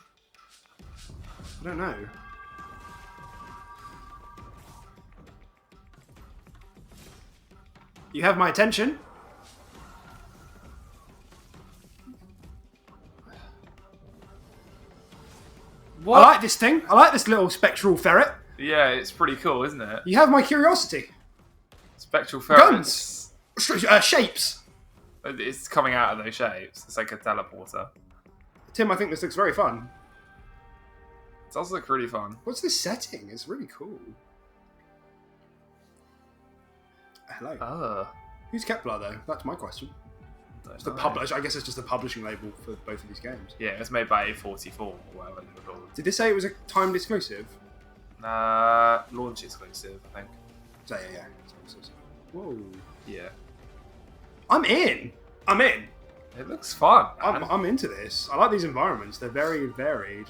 I don't know. You have my attention. What? I like this thing. I like this little spectral ferret. Yeah, it's pretty cool, isn't it? You have my curiosity. Spectral ferrets. Guns. Shapes. It's coming out of those shapes. It's like a teleporter. Tim, I think this looks very fun. It does look really fun. What's this setting? It's really cool. Hello. Who's Kepler, though? That's my question. It's the publish. I guess it's just a publishing label for both of these games. Yeah, it's made by A44 or whatever they were called. Did they say it was a timed exclusive? Launch exclusive, I think. So, yeah. Whoa. Yeah. I'm in. It looks fun. I'm into this. I like these environments. They're very varied.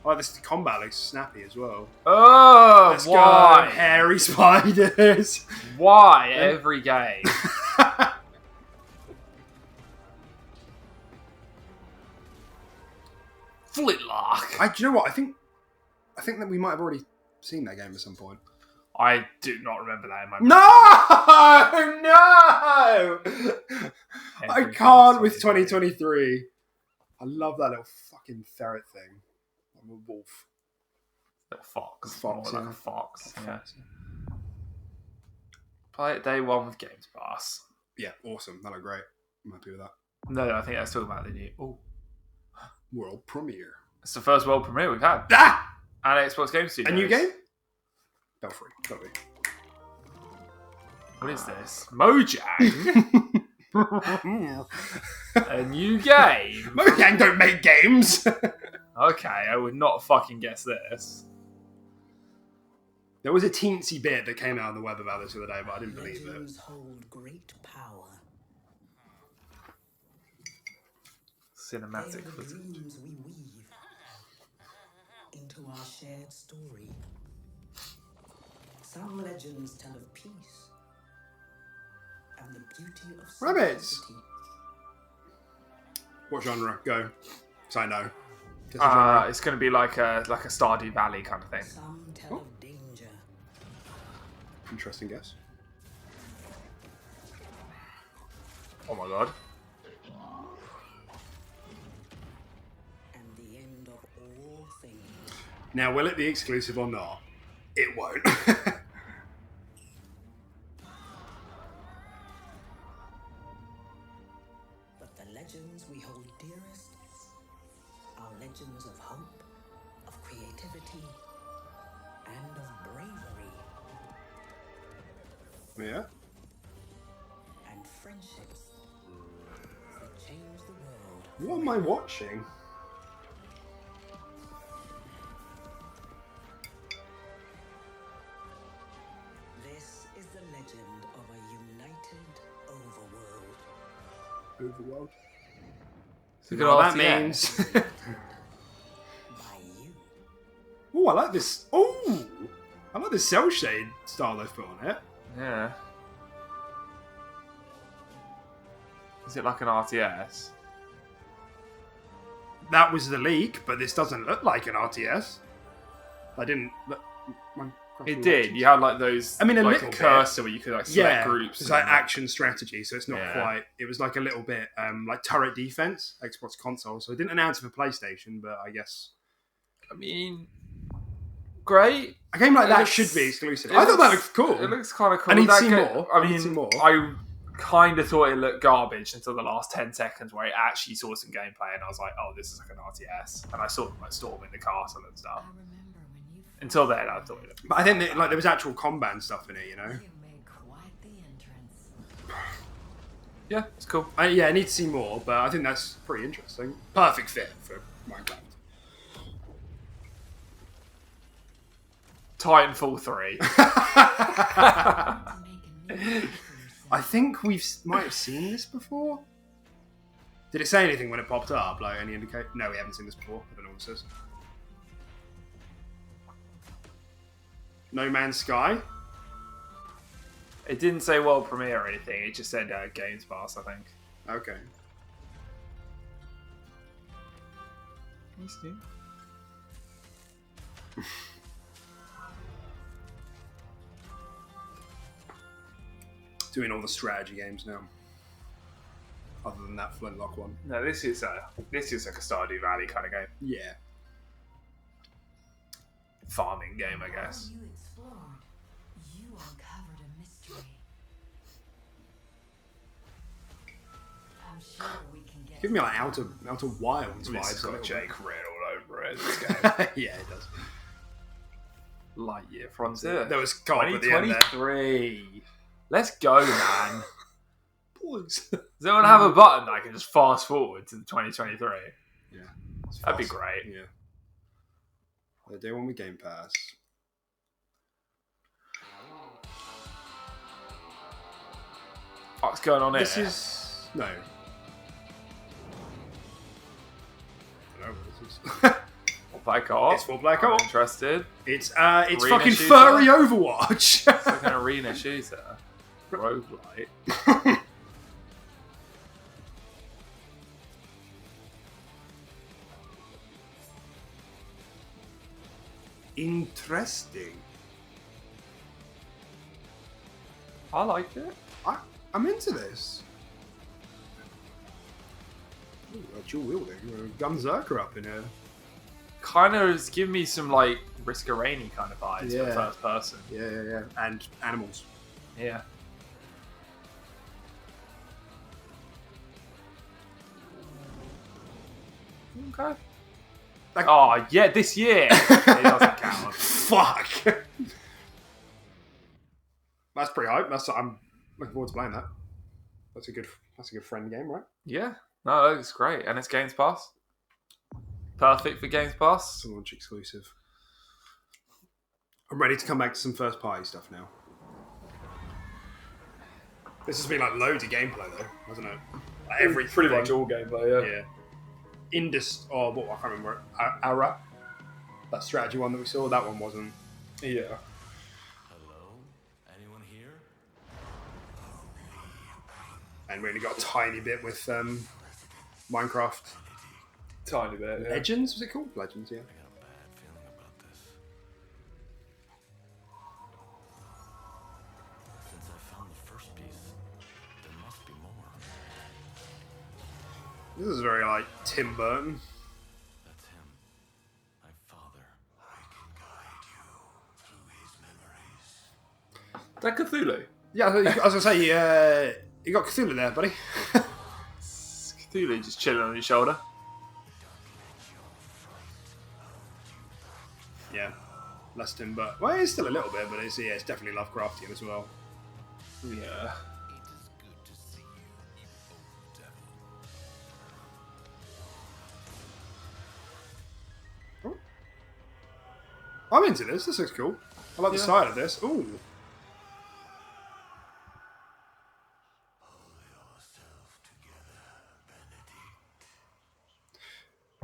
I like this combat looks snappy as well. Oh, Let's why? go, hairy spiders. Why every game? Flintlock. Do you know what? I think that we might have already seen that game at some point. I do not remember that in my No! I can't with 2023. I love that little fucking ferret thing. I'm a wolf. Little fox. Fox, More like a fox. Yeah. Play it day one with Games Pass. Yeah, awesome. That looked great. I'm happy with that. No, I think that's talking about the new world premiere. It's the first world premiere we've had. Ah! And Xbox Game Studios. A new game? Belfry. Gotta be. What is this? Mojang? A new game? Mojang don't make games! Okay, I would not fucking guess this. There was a teensy bit that came out on the web about this the other day, but I didn't believe it. Hold great power. Cinematic They are the footage. dreams we weave into our shared story. Some legends tell of peace and the beauty of Rabbits! simplicity. What genre? Go. So I know. It's going to be like a Stardew Valley kind of thing. Some tell of danger. Interesting guess. Oh my god. And the end of all things. Now, will it be exclusive or not? It won't. But the legends we hold dearest are legends of hope, of creativity, and of bravery. Yeah. And friendships that change the world. What am I watching? This is the legend of a united overworld. Overworld. So You know what that means? By you. Oh, I like this. Oh, I like the cell shade style they've put on it. Yeah. Is it like an RTS? That was the leak, but this doesn't look like an RTS. I didn't look. It did. You had like those. I mean, a like little a bit. cursor where you could like select groups. It's and like action strategy, so it's not Yeah. quite. It was like a little bit like turret defense, Xbox console. So it didn't announce it for PlayStation, but I guess. I mean, great. A game like It that looks- should be exclusive. it I thought that looks- looked cool. It looks kind of cool. I need to That see ga- more. I I need mean, to see more. I kind of thought it looked garbage until the last 10 seconds where I actually saw some gameplay and I was like, oh, this is like an RTS. And I saw them like storming the castle and stuff. Until then, I thought it looked. But I think that, like there was actual combat and stuff in it, you know. Yeah, it's cool. Yeah, I need to see more, but I think that's pretty interesting. Perfect fit for Minecraft. Titanfall 3. I think might have seen this before. Did it say anything when it popped up? Like any indicate? No, we haven't seen this before. I don't know what this is. No Man's Sky. It didn't say world premiere or anything. It just said Games Pass, I think. Okay. Doing all the strategy games now. Other than that Flintlock one. No, this is like a Stardew Valley kind of game. Yeah. Farming game, I guess. You explored, you uncovered a mystery. I'm sure we can get. Give me like Outer Wilds It's vibes. got a Jake little Red all over it. This game. bit. Yeah, it does. Lightyear Frontier. There was co-op at the end there. 2023. Let's go, man. Boys. Does anyone have a button that I can just fast forward to the 2023? Yeah. That'd be great. Yeah. They do one with Game Pass. What's going on here? This is no. I don't know what this is. Full Play Co-op. It's Full Play Co-op. I'm interested. It's Arena fucking shooter. furry Overwatch. It's like an arena shooter. Roguelite. Interesting. I liked it. I'm into this. Ooh, dual wielding. Gunzerker up in here. Kind of is giving me some like Risk of Rainy kind of vibes for Yeah. first person. Yeah. And animals. Yeah. Okay. Oh yeah, this year. It doesn't count. Fuck. That's pretty hype. I'm looking forward to playing that. That's a good friend game, right? Yeah. No, that looks great, and it's Games Pass. Perfect for Games Pass. It's a launch exclusive. I'm ready to come back to some first party stuff now. This has been like loads of gameplay though, hasn't it? Like every Pretty much all gameplay, yeah. Indus, or what? I can't remember. Ara, that strategy one that we saw. That one wasn't. Yeah. Hello? Anyone here? And we only got a tiny bit with Minecraft. Tiny bit. Yeah. Legends, was it called? Legends, yeah. I got a bad feeling about this. Since I found the first piece, there must be more. This is very like Tim Burton. That's him. My father. I can guide you through his memories. Is that Cthulhu? Yeah, I was gonna say, you got Cthulhu there, buddy. Cthulhu just chilling on your shoulder. Yeah, less Tim Burton. Well, it's still a little bit, but it's definitely Lovecraftian as well. Yeah. I'm into this. This looks cool. I like the style of this. Ooh.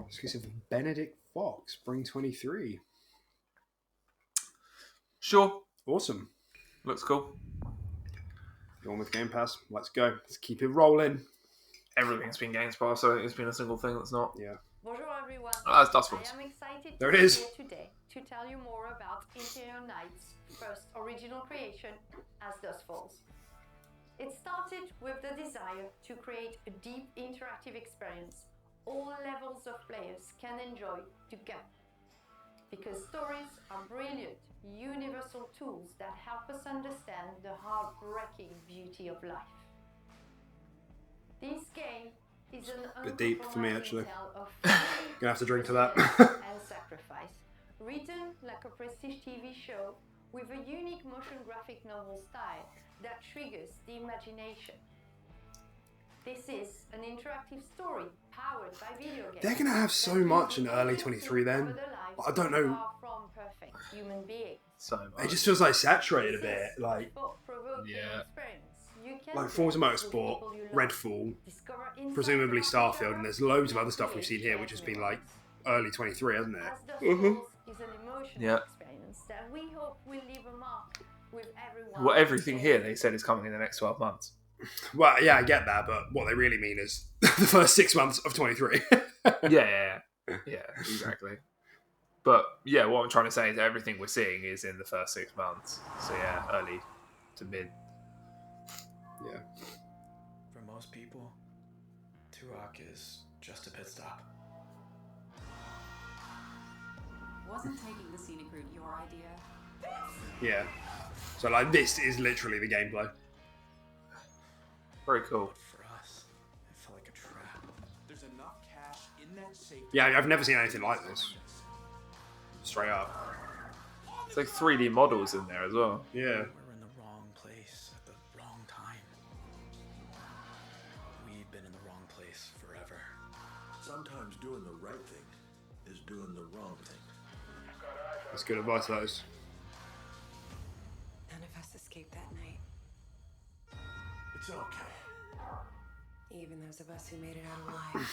Exclusive of Benedict Fox, Spring 23. Sure. Awesome. Looks cool. Go on with Game Pass. Let's go. Let's keep it rolling. Everything's been Games Pass, so it's been a single thing that's not. Yeah. Bonjour everyone. That's Dustfalls. I am excited There to it be is. here today to tell you more about Interior Nights' first original creation as Dustfalls. It started with the desire to create a deep interactive experience all levels of players can enjoy together. Because stories are brilliant, universal tools that help us understand the heartbreaking beauty of life. This game is an Bit deep for me, actually. tale of Gonna have to drink to that. and sacrifice, written like a prestige TV show with a unique motion graphic novel style that triggers the imagination. This is an interactive story powered by video games. They're gonna have so much in early 23 then. I don't know. Far from perfect human beings. So much. It just feels like saturated a bit. Like Yeah. like Forza Motorsport, Redfall, presumably Starfield, and there's loads of other stuff we've seen here, which has been like early 23, hasn't it? Mm-hmm. Is an emotional Yeah. experience that we hope will leave a mark with everyone. Well, everything here they said is coming in the next 12 months. Well, yeah, I get that, but what they really mean is the first 6 months of 23. Yeah, exactly. But yeah, what I'm trying to say is everything we're seeing is in the first 6 months. So yeah, early to mid. Yeah. For most people, Turok is just a pit stop. Wasn't taking the scenic route your idea? Yeah. So like this is literally the gameplay. Very cool. For us, it felt like a trap. There's enough cash in that safe. Yeah, I've never seen anything like this. Straight up. It's like 3D models in there as well. Yeah. We're in the wrong place at the wrong time. We've been in the wrong place forever. Sometimes doing the right thing is doing the wrong thing. That's good advice, those. None of us escaped that night. It's okay. Even those of us who made it out alive.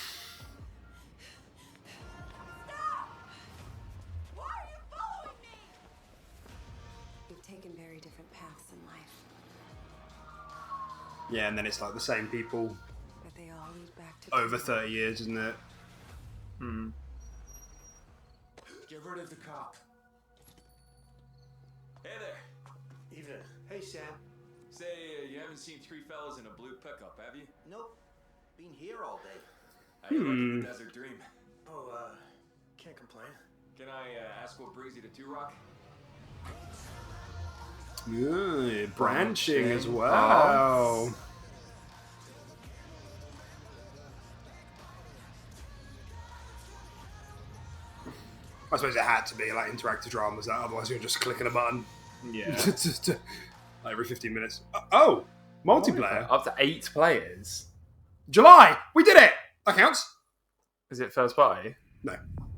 Why are you following me? We've taken very different paths in life, Yeah, and then it's like the same people but they all lead back to over 30 years, isn't it? Hmm. Get rid of the cop. Hey there. Evening. Hey, Sam. Say, you haven't seen three fellas in a blue pickup, have you? Nope. Been here all day. How you liking the desert dream? Oh, can't complain. Can I ask what brings you to Turok? Yeah, branching as well. I suppose it had to be like interactive dramas, that otherwise you're just clicking a button. Yeah. Like every 15 minutes. Oh, multiplayer. Up to 8 players. July, we did it. That counts. Is it first party? No,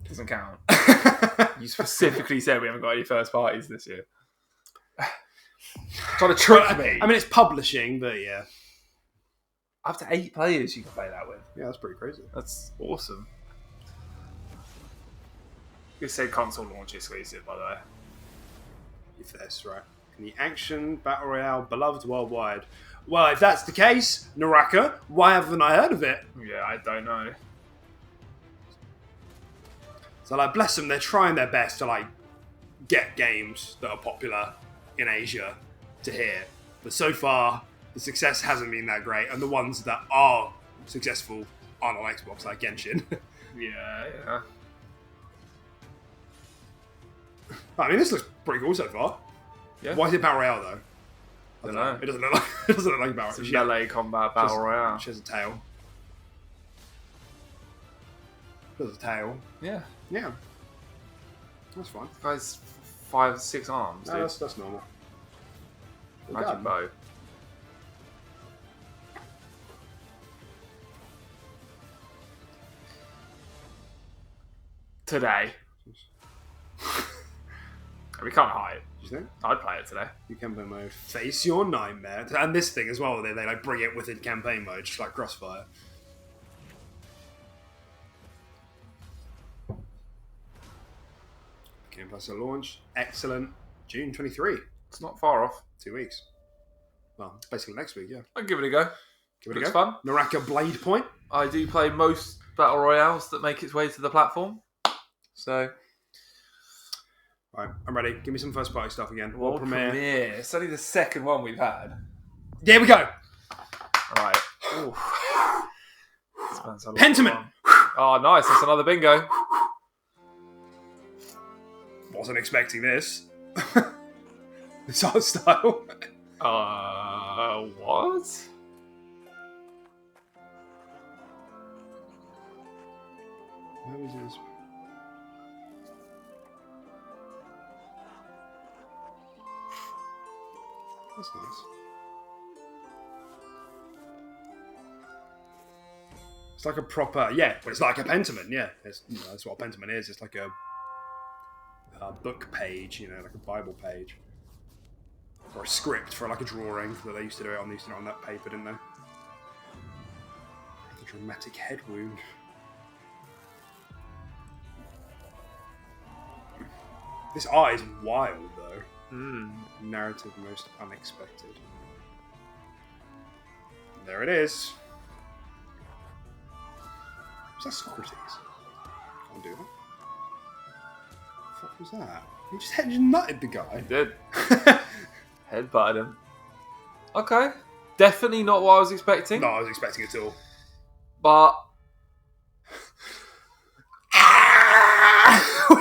doesn't count. You specifically said we haven't got any first parties this year. Trying to trick me. I mean, it's publishing, but yeah. Up to 8 players you can play that with. Yeah, that's pretty crazy. That's awesome. You said console launch exclusive, by the way. If that's right. In the action battle royale beloved worldwide. Well, if that's the case, Naraka, why haven't I heard of it? Yeah, I don't know. So, like, bless them, they're trying their best to, like, get games that are popular in Asia to here. But so far, the success hasn't been that great, and the ones that are successful aren't on Xbox, like Genshin. Yeah. I mean, this looks pretty cool so far. Yeah. Why is it Battle Royale though? I don't know. It doesn't look like it doesn't look like a Battle It's Royale. a melee combat battle royale. She has a tail. There's a tail. Yeah. Yeah. That's fine. This guy's 5, 6 arms, dude. No, that's normal. Magic bow. Today. We can't hide. Do you think? I'd play it today. New campaign mode. Face your nightmare. And this thing as well, they like bring it within campaign mode, just like Crossfire. Game Plus will launch. Excellent. June 23. It's not far off. 2 weeks. Well, basically next week, yeah. I'd give it a go. Give it Looks a go. fun. Naraka Blade Point. I do play most battle royales that make its way to the platform. So, right, I'm ready. Give me some first party stuff again. World Premiere. It's only the second one we've had. There we go. Right. Pentiment. Oh, nice. That's another bingo. Wasn't expecting this. This art style. What? Where is this? That's nice. It's like a proper, yeah, but it's like a pentiment, yeah. It's, that's what a pentiment is. It's like a book page, like a Bible page. Or a script for like a drawing that they used to do it on. They used to do it on that paper, didn't they? The dramatic head wound. This art is wild, though. Narrative most unexpected. There it is. Was that Socrates? Can't do that. What the fuck was that? He just head nutted the guy. He did. Headbutted him. Okay. Definitely not what I was expecting. No, I was expecting it at all. But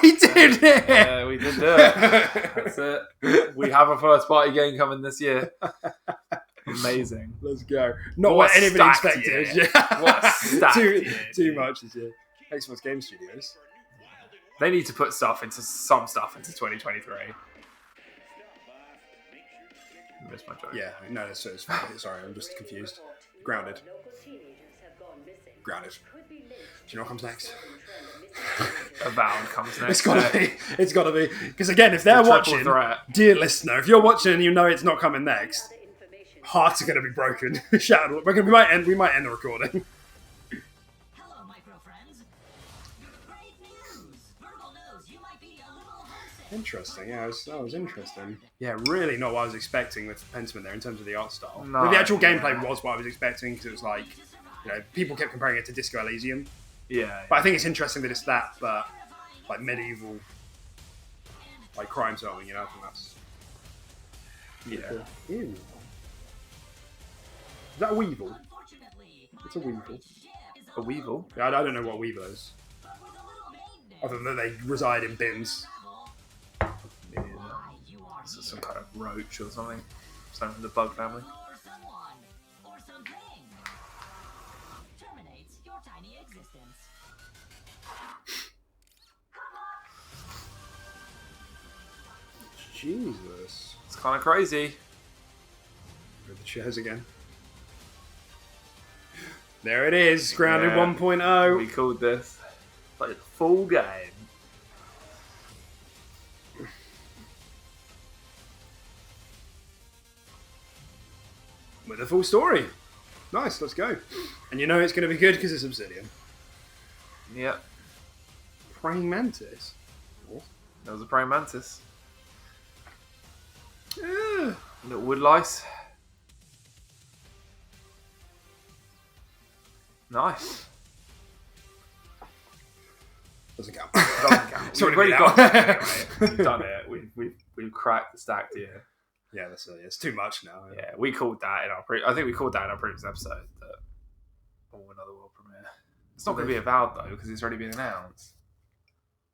we did it! Yeah, we did do it. That's it. We have a first party game coming this year. Amazing. Let's go. Not what anybody expected. Yeah. What too much this year. Xbox Game Studios. They need to put some stuff into 2023. I missed my joke. Yeah, no, it's fine. Sorry, I'm just confused. Grounded. Grounded. Do you know what comes next? Avowed comes next. It's gotta be. It's gotta be. Because again, if they're watching, dear listener, if you're watching and you know it's not coming next, hearts are gonna be broken. Shattered. We might end the recording. Hello, micro friends. Great news! Virgil knows you might be a little homesick. Interesting. Yeah, that was interesting. Yeah, really not what I was expecting with Pentiment there in terms of the art style. No. The actual gameplay was what I was expecting because it was like, people kept comparing it to Disco Elysium. Yeah. But I think it's interesting that it's that, but like medieval, like crime solving. I think that's. Yeah. Ew. Is that a weevil? It's a weevil. A weevil? Yeah, I don't know what a weevil is. Other than that they reside in bins. Yeah. This is some kind of roach or something. Something from the bug family. Jesus. It's kind of crazy. With the chairs again. There it is, Grounded 1.0. We called this. Like a full game. With a full story. Nice, let's go. And you know it's going to be good because it's Obsidian. Yep. Praying Mantis. There was a praying mantis. Yeah. Little wood lice. Nice. Doesn't count. Doesn't count. We've We've already got it. We've done it. We've cracked the stack here. Yeah, it's too much now. Yeah, we called that in our I think we called that in our previous episode. That another world premiere. It's not going to be Avowed though, because it's already been announced.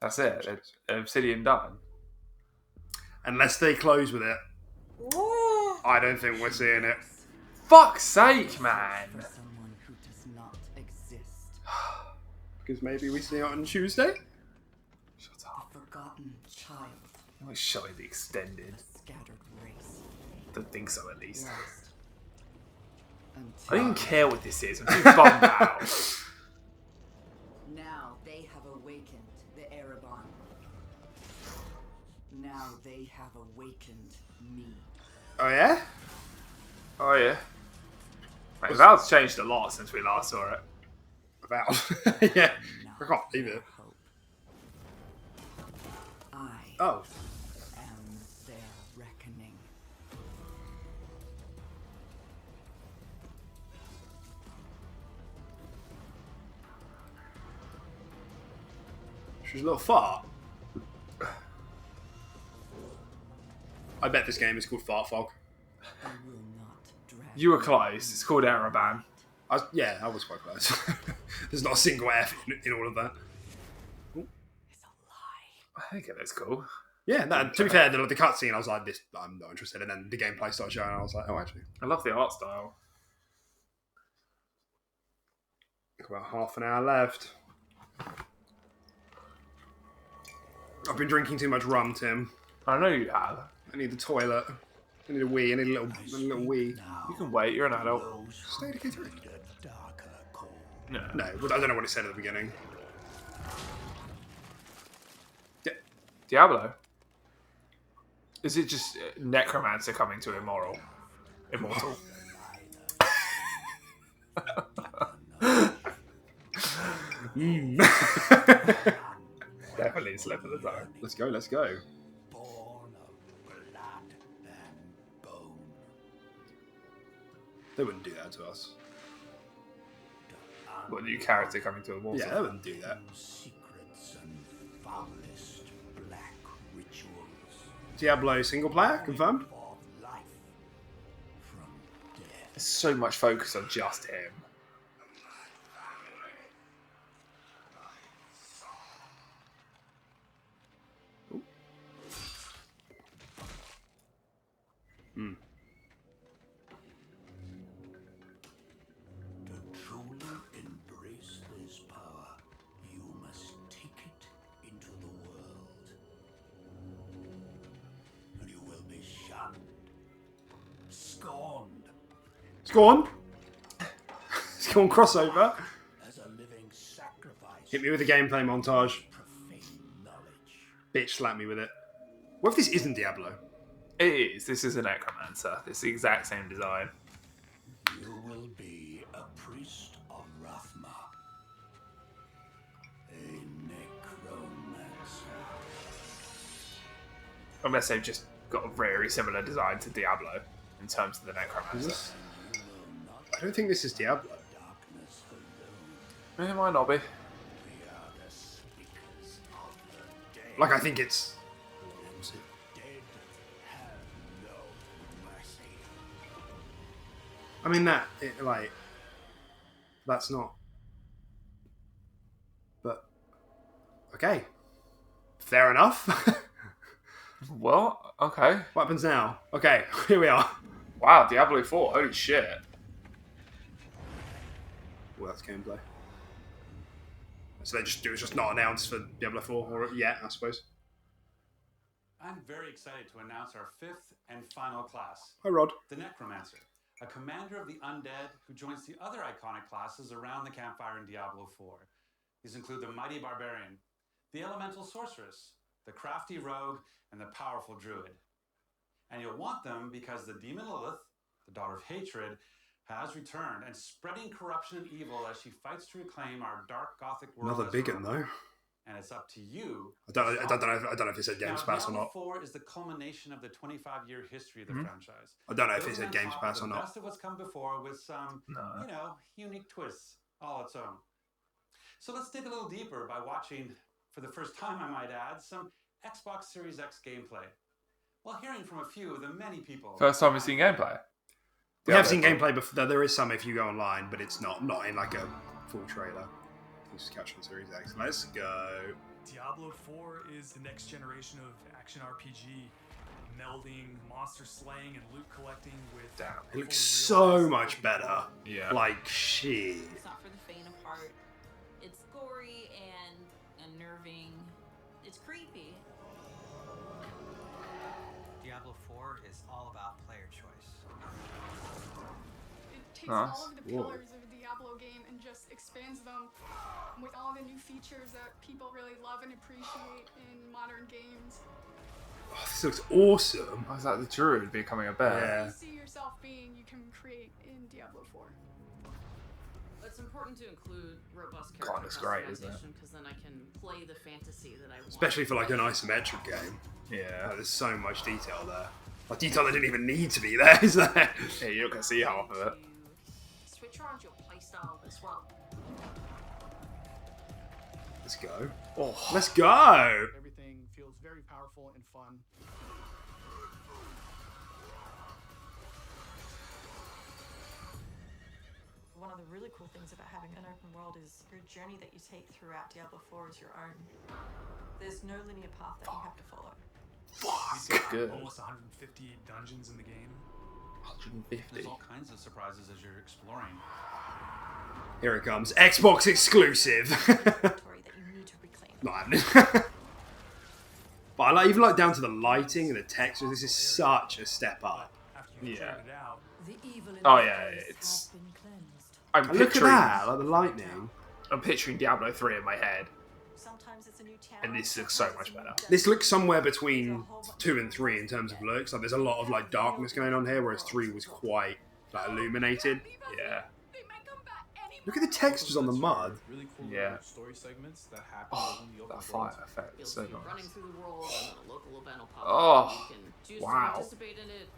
That's it. Obsidian done. Unless they close with it, I don't think we're seeing it. Fuck's sake, man. Someone who does not exist. Because maybe we see it on Tuesday. Shut up. The forgotten child. Let's show it the extended. Scattered race. Don't think so, at least. Lost. I don't even care what this is. I'm too bummed out. Now they have awakened the Erebon. Now they have awakened me. Oh yeah? Oh yeah. Mate, Valve's changed a lot since we last saw it. Valve? Yeah. I can't believe it. Oh. Am their reckoning. She's a little fart. I bet this game is called Fart Fog. You were close. It's called Erebon. Yeah, I was quite close. There's not a single F in all of that. I think it looks cool. Yeah, no, to be fair, the cutscene, I was like, "This, I'm not interested." And then the gameplay started showing, and I was like, "Oh, actually." I love the art style. About half an hour left. I've been drinking too much rum, Tim. I know you have. I need the toilet. I need a wee. I need a little wee. You can wait. You're an adult. Stay to get through. No. No, I don't know what it said at the beginning. Diablo? Is it just Necromancer coming to Immortal? Definitely slip of the tongue. Let's go, let's go. They wouldn't do that to us. What, new character coming to Immortal? Yeah, they wouldn't do that. Secrets and foulest black rituals. Diablo single player, confirmed? There's so much focus on just him. Hmm. To truly embrace this power, you must take it into the world. And you will be shunned, scorned. Scorn? Scorn crossover? As a living sacrifice. Hit me with a gameplay montage. Bitch, slap me with it. What if this isn't Diablo? It is. This is a Necromancer. It's the exact same design. You will be a priest of Rathma. A necromancer. Unless they've just got a very similar design to Diablo in terms of the Necromancer. I don't think this is Diablo. It might not be. Like, I think it's... I mean, that's not... But, okay. Fair enough. Well, okay. What happens now? Okay, here we are. Wow, Diablo 4, holy shit. Well, that's gameplay. So it was just not announced for Diablo 4 or yet, I suppose. I'm very excited to announce our fifth and final class. Hi, Rod. The Necromancer, a commander of the undead who joins the other iconic classes around the campfire in Diablo 4. These include the mighty barbarian, the elemental sorceress, the crafty rogue, and the powerful druid. And you'll want them because the demon Lilith, the daughter of hatred, has returned and spreading corruption and evil as she fights to reclaim our dark gothic world. Another big one, though. And it's up to you. I don't know if it said Games Pass or not. Diablo 4 is the culmination of the 25-year history of the franchise. I don't know if it said Games Pass or The not. best of what's come before with some, unique twists all its own. So let's dig a little deeper by watching, for the first time I might add, some Xbox Series X gameplay. While hearing from a few of the many people... First time we've seen gameplay. We have seen gameplay before. There is some if you go online, but it's not in like a full trailer. This is catch on Series X. Let's go. Diablo 4 is the next generation of action RPG, melding monster slaying and loot collecting with. Damn, it looks so much better. Yeah. Like, shit. It's not for the faint of heart. It's gory and unnerving. It's creepy. Diablo 4 is all about player choice. It takes all of the pillars of a Diablo game and just expands them with all the new features that people really love and appreciate in modern games. Oh, this looks awesome. Oh, is that the druid becoming a bear? Yeah. You see yourself being, you can create in Diablo 4. It's important to include robust God, character it's great, isn't it? customization because then I can play the fantasy that I want. Especially for like an isometric game. Yeah. Like, there's so much detail there. Like detail that didn't even need to be there, is there? Yeah, you're not going to see half of it. Switch around your playstyle as well. Let's go. Oh, let's go! Everything feels very powerful and fun. One of the really cool things about having an open world is your journey that you take throughout Diablo 4 is your own. There's no linear path that you have to follow. We've got Good. almost 150 dungeons in the game. 150. There's all kinds of surprises as you're exploring. Here it comes. Xbox exclusive. Not happening. But I like, even like down to the lighting and the textures, this is such a step up. Yeah. The evil in Oh the yeah, place it's. has been cleansed. I'm And look at picturing. that, like the lightning. I'm picturing Diablo 3 in my head, Sometimes it's a new challenge. and this looks so much better. This looks somewhere between 2 and 3 in terms of looks. Like there's a lot of like darkness going on here, whereas 3 was quite like illuminated. Yeah. Look at the textures on the mud. Really cool Yeah. story segments that happen Oh, within the open that world. fire effect is Feels so like you're nice. running through the world and then a local event will pop Oh, up. You can choose wow. to participate in it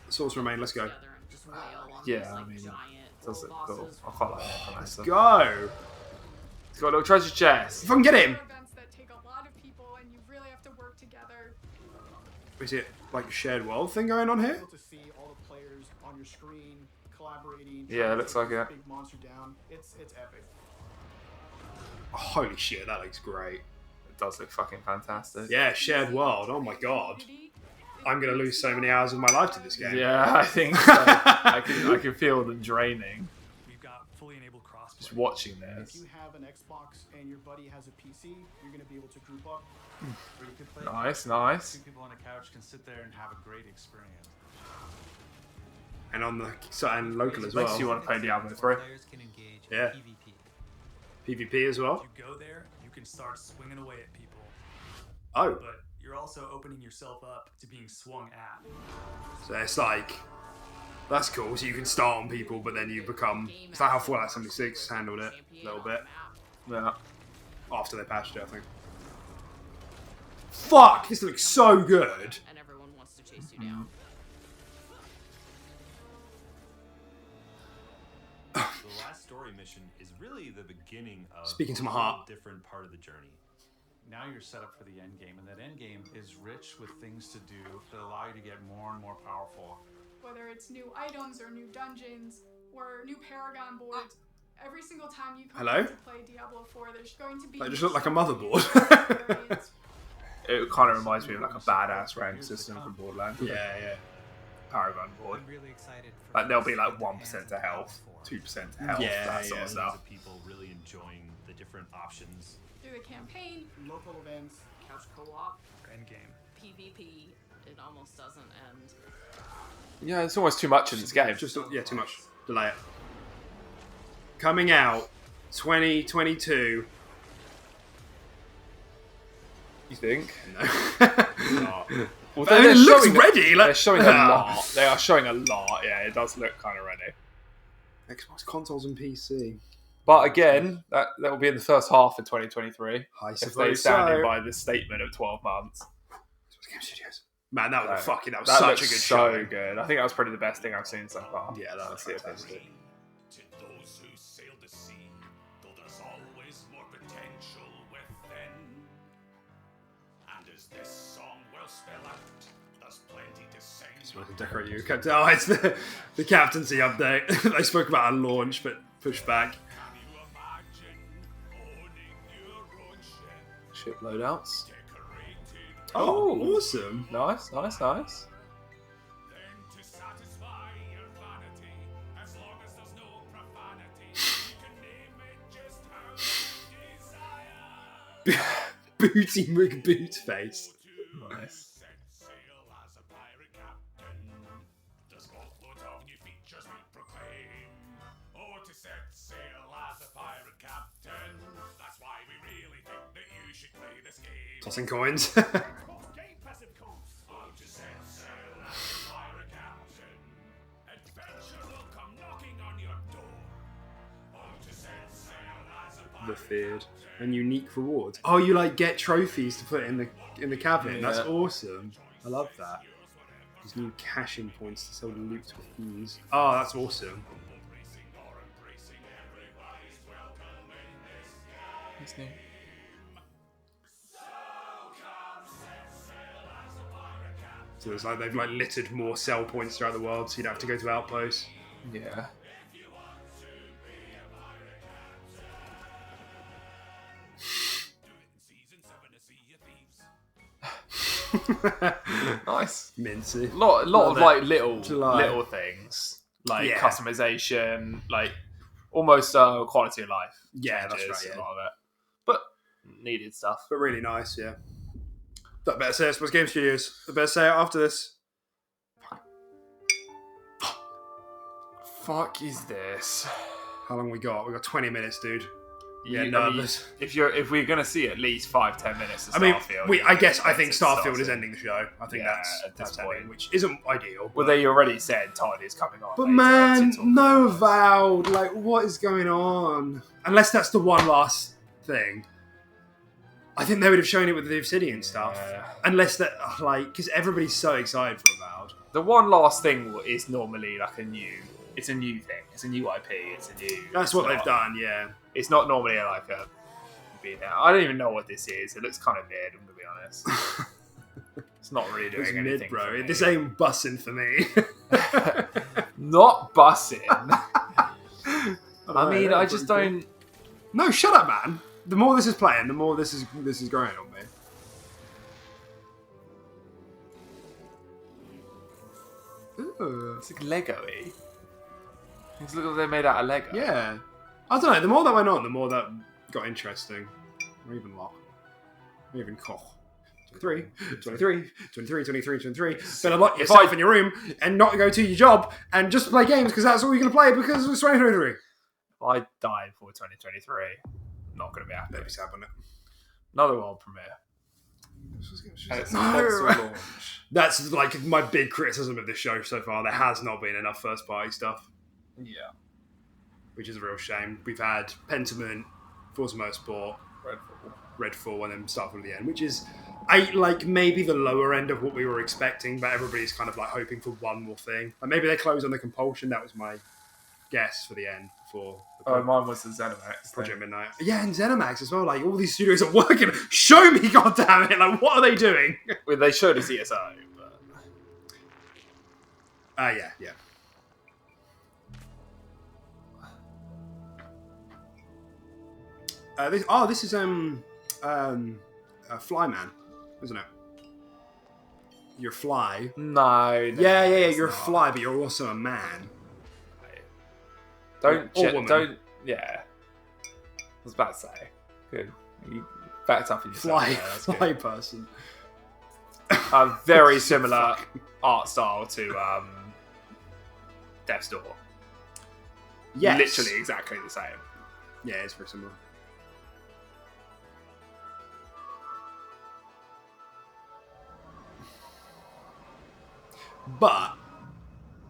Source remain. Let's go. together and just wail on Yeah, these I like mean, giant does world look cool. bosses. I quite like that. Let's Nice. go. It's got a little treasure chest. If I can get him. Events that take a lot of people and you really have to work together. Is it like a shared world thing going on here? Able to see all the players on your screen collaborating. Yeah, it looks like it. Big monster down. It's epic. Oh, holy shit, that looks great. It does look fucking fantastic. Yeah, shared world. Oh my god. I'm gonna lose so many hours of my life to this game. Yeah, I think so. I can feel them draining. We've got fully enabled crossplay. Just watching If this. you have an Xbox and your buddy has a PC, you're gonna be able to group up. Or you can play Nice, nice. Two people on a couch can sit there and have a great experience. And on the and local as well. Makes you want to play Diablo 3. Players can engage in Yeah. PvP. PvP as well. You go there, you can start swinging away at people, Oh, but you're also opening yourself up to being swung at. so it's like that's cool. So you can start on people, but then you become. Is that how Fallout 76 handled it a little bit Yeah. after they patched it? I think. Fuck! This looks so good. And everyone wants to chase you down. The last story mission is really the beginning of Speaking to my a whole heart. different part of the journey. Now you're set up for the end game, and that end game is rich with things to do that allow you to get more and more powerful. Whether it's new items or new dungeons or new Paragon boards, every single time you come Hello? to play Diablo 4, there's going to be. They just look like a motherboard. It kind of reminds me of like a badass rank system from Borderlands. Yeah. Paragon board. I'm really excited for Like there'll be this like to 1% to health, 2% to health, Yeah, that sort yeah. of stuff. Of people really enjoying the different options. Through the campaign, Local events. Couch co-op, Endgame. PvP, it almost doesn't end. Yeah, it's almost too much in this game. Just too much. Delay it. Coming out 2022. You think? No. Well, But I mean, it looks ready. Like, They're showing a lot. They are showing a lot. Yeah, it does look kind of ready. Xbox consoles and PC. But again, that will be in the first half of 2023. I If they suppose stand in so. by this statement of 12 months. Game Studios. Man, that was So, fucking. That was such a looks good so show. good. I think that was probably the best thing I've seen so far. Yeah, that was Let's see if fantastic. To those who sail the sea, though there's always more potential within. And as this song will spell out, there's plenty to sing. Just want to decorate you. Oh, it's the captaincy update. They spoke about a launch, but pushed back. Can you Ship loadouts. Oh, awesome. Nice. Then to satisfy your vanity, as long as there's no profanity, you can name it just how you desire. Booty McBootface. Nice. Set sail as a pirate captain. The spotlight of new features we proclaim. Oh, to set sail as a pirate captain. That's why we really think that you should play this game. Tossing coins. Game passive codes. Oh, to set sail as a pirate captain. Adventure will come knocking on your door. Oh, to set sail as a pirate The feared and unique rewards. Oh, you like get trophies to put in the cabin. Yeah. That's awesome. I love that. These new caching points to sell loot with ease. Oh, that's awesome. That's neat. So it's like they've like littered more sell points throughout the world, so you'd have to go to outposts. Yeah. Nice. Mincy. Lot Love of it. like little July. things like Yeah. customization, like almost quality of life. Yeah, that's changes, right, A yeah. lot of it, but needed stuff. But really nice, yeah. That better say it, Xbox Game Studios. I better say it after this. Fuck is this? How long we got? We got 20 minutes, dude. Yeah, I mean, nervous. if we're gonna see at least 5-10 minutes of I mean, Starfield, I think it's Starfield is starting. ending the show. I think Yeah, that's at this ending, point. which isn't ideal. Well, they already said Todd is coming on. But later man, to talk no about Avowed. Like, what is going on? Unless that's the one last thing. I think they would have shown it with the Obsidian stuff. Yeah. Unless that, like, because everybody's so excited for Avowed. The one last thing is normally like a new thing. It's a new IP. That's what they've done, yeah. It's not normally like a. I don't even know what this is. It looks kind of mid, to be honest. It's not really doing It's anything. mid, bro. for me. This ain't bussing for me. Not bussing. I mean, know, I that's just pretty don't. cool. No, shut up, man. The more this is playing, the more this is growing on me. Ooh. It's like Lego-y. It's look like they're made out of Lego. Yeah. I don't know. The more that went on, the more that got interesting. Or even lock. Or even Koch. 23. Better lock yourself in your room and not go to your job and just play games because that's all you're going to play because it's 2023. If I die before 2023, I'm not going to be happy. That'd be sad, wouldn't it? Another world premiere. And it's a console launch. That's like my big criticism of this show so far. There has not been enough first party stuff. Yeah. Which is a real shame. We've had Pentiment, Forza Motorsport, Redfall, and then Starfield at the end, which is like maybe the lower end of what we were expecting, but everybody's kind of like hoping for one more thing. Like maybe they close on the Compulsion. That was my guess for the end for Oh, mine was the ZeniMax Project Midnight. Yeah, and ZeniMax as well. Like all these studios are working. Show me, goddammit! Like what are they doing? Well, they showed us ESO, but yeah. This is Flyman, isn't it? You're a fly. No. Yeah. You're a fly, but you're also a man. Don't. woman. Yeah. I was about to say. Good. You backed up in yourself. Fly person. A very similar art style to Death's Door. Yes. Literally exactly the same. Yeah, it's very similar. But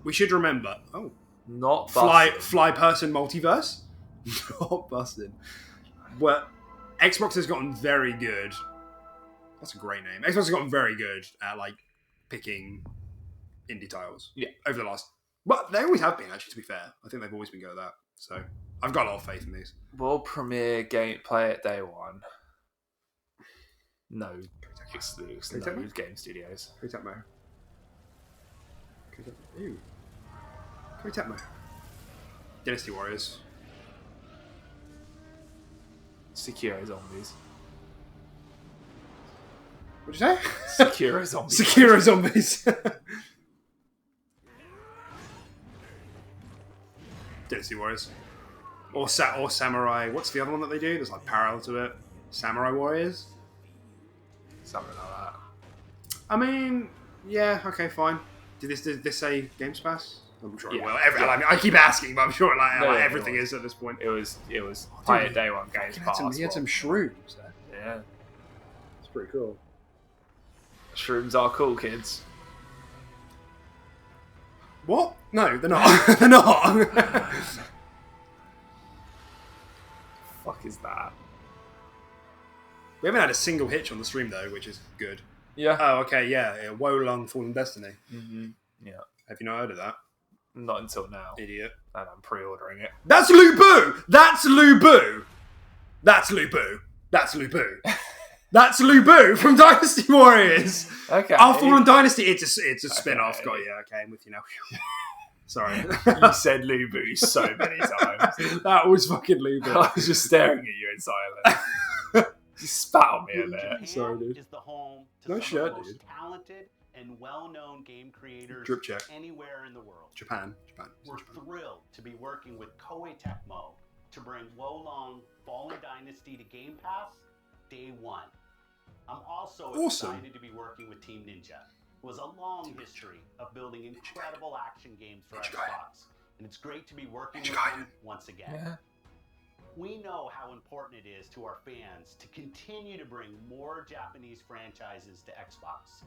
we should remember. Oh, not fly person multiverse. Not busting. Well, Xbox has gotten very good. That's a great name. Xbox has gotten very good at like picking indie titles. Yeah, over the last. Well, they always have been. Actually, to be fair, I think they've always been good at that. So I've got a lot of faith in these. World premiere gameplay at day one. No exclusive. No game studios. Kotakmo. Ew. Kotakmo. Dynasty Warriors. Secure zombies. What'd you say? Sekiro zombies. Sekiro zombies. Dynasty Warriors. Or Samurai. What's the other one that they do? There's like parallel to it. Samurai Warriors? Something like that. I mean, yeah, okay, fine. Did this say Games Pass? I'm sure it will. I mean, I keep asking, but I'm sure everything is at this point. It was higher day one Games Pass. He had some shrooms there. Yeah. It's pretty cool. Shrooms are cool, kids. What? No, they're not. They're not. Fuck is that? We haven't had a single hitch on the stream though, which is good. Yeah. Oh, okay, yeah. Wolong Fallen Destiny. Mm-hmm. Yeah. Have you not heard of that? Not until now. Idiot. And I'm pre-ordering it. That's Lu Bu! That's Lu Bu! That's Lu Bu! That's Lu Bu! That's Lu Bu from Dynasty Warriors! Okay. Our Fallen Dynasty, it's a spin-off. Got you. Okay, I'm with you now. Sorry. You said Lu Bu so many times. That was fucking Lu Bu. I was just staring at you in silence. You spat on me a bit. Sorry, dude. Is the home to No some shit, of the most dude. talented and well-known game creators Drip check. anywhere in the world. Japan. We're thrilled to be working with Koei Tecmo to bring Wolong Fallen Dynasty to Game Pass day one. I'm also Awesome. excited to be working with Team Ninja, who has a long history of building incredible action games for Xbox, and it's great to be working with them once again. Yeah. We know how important it is to our fans to continue to bring more Japanese franchises to Xbox.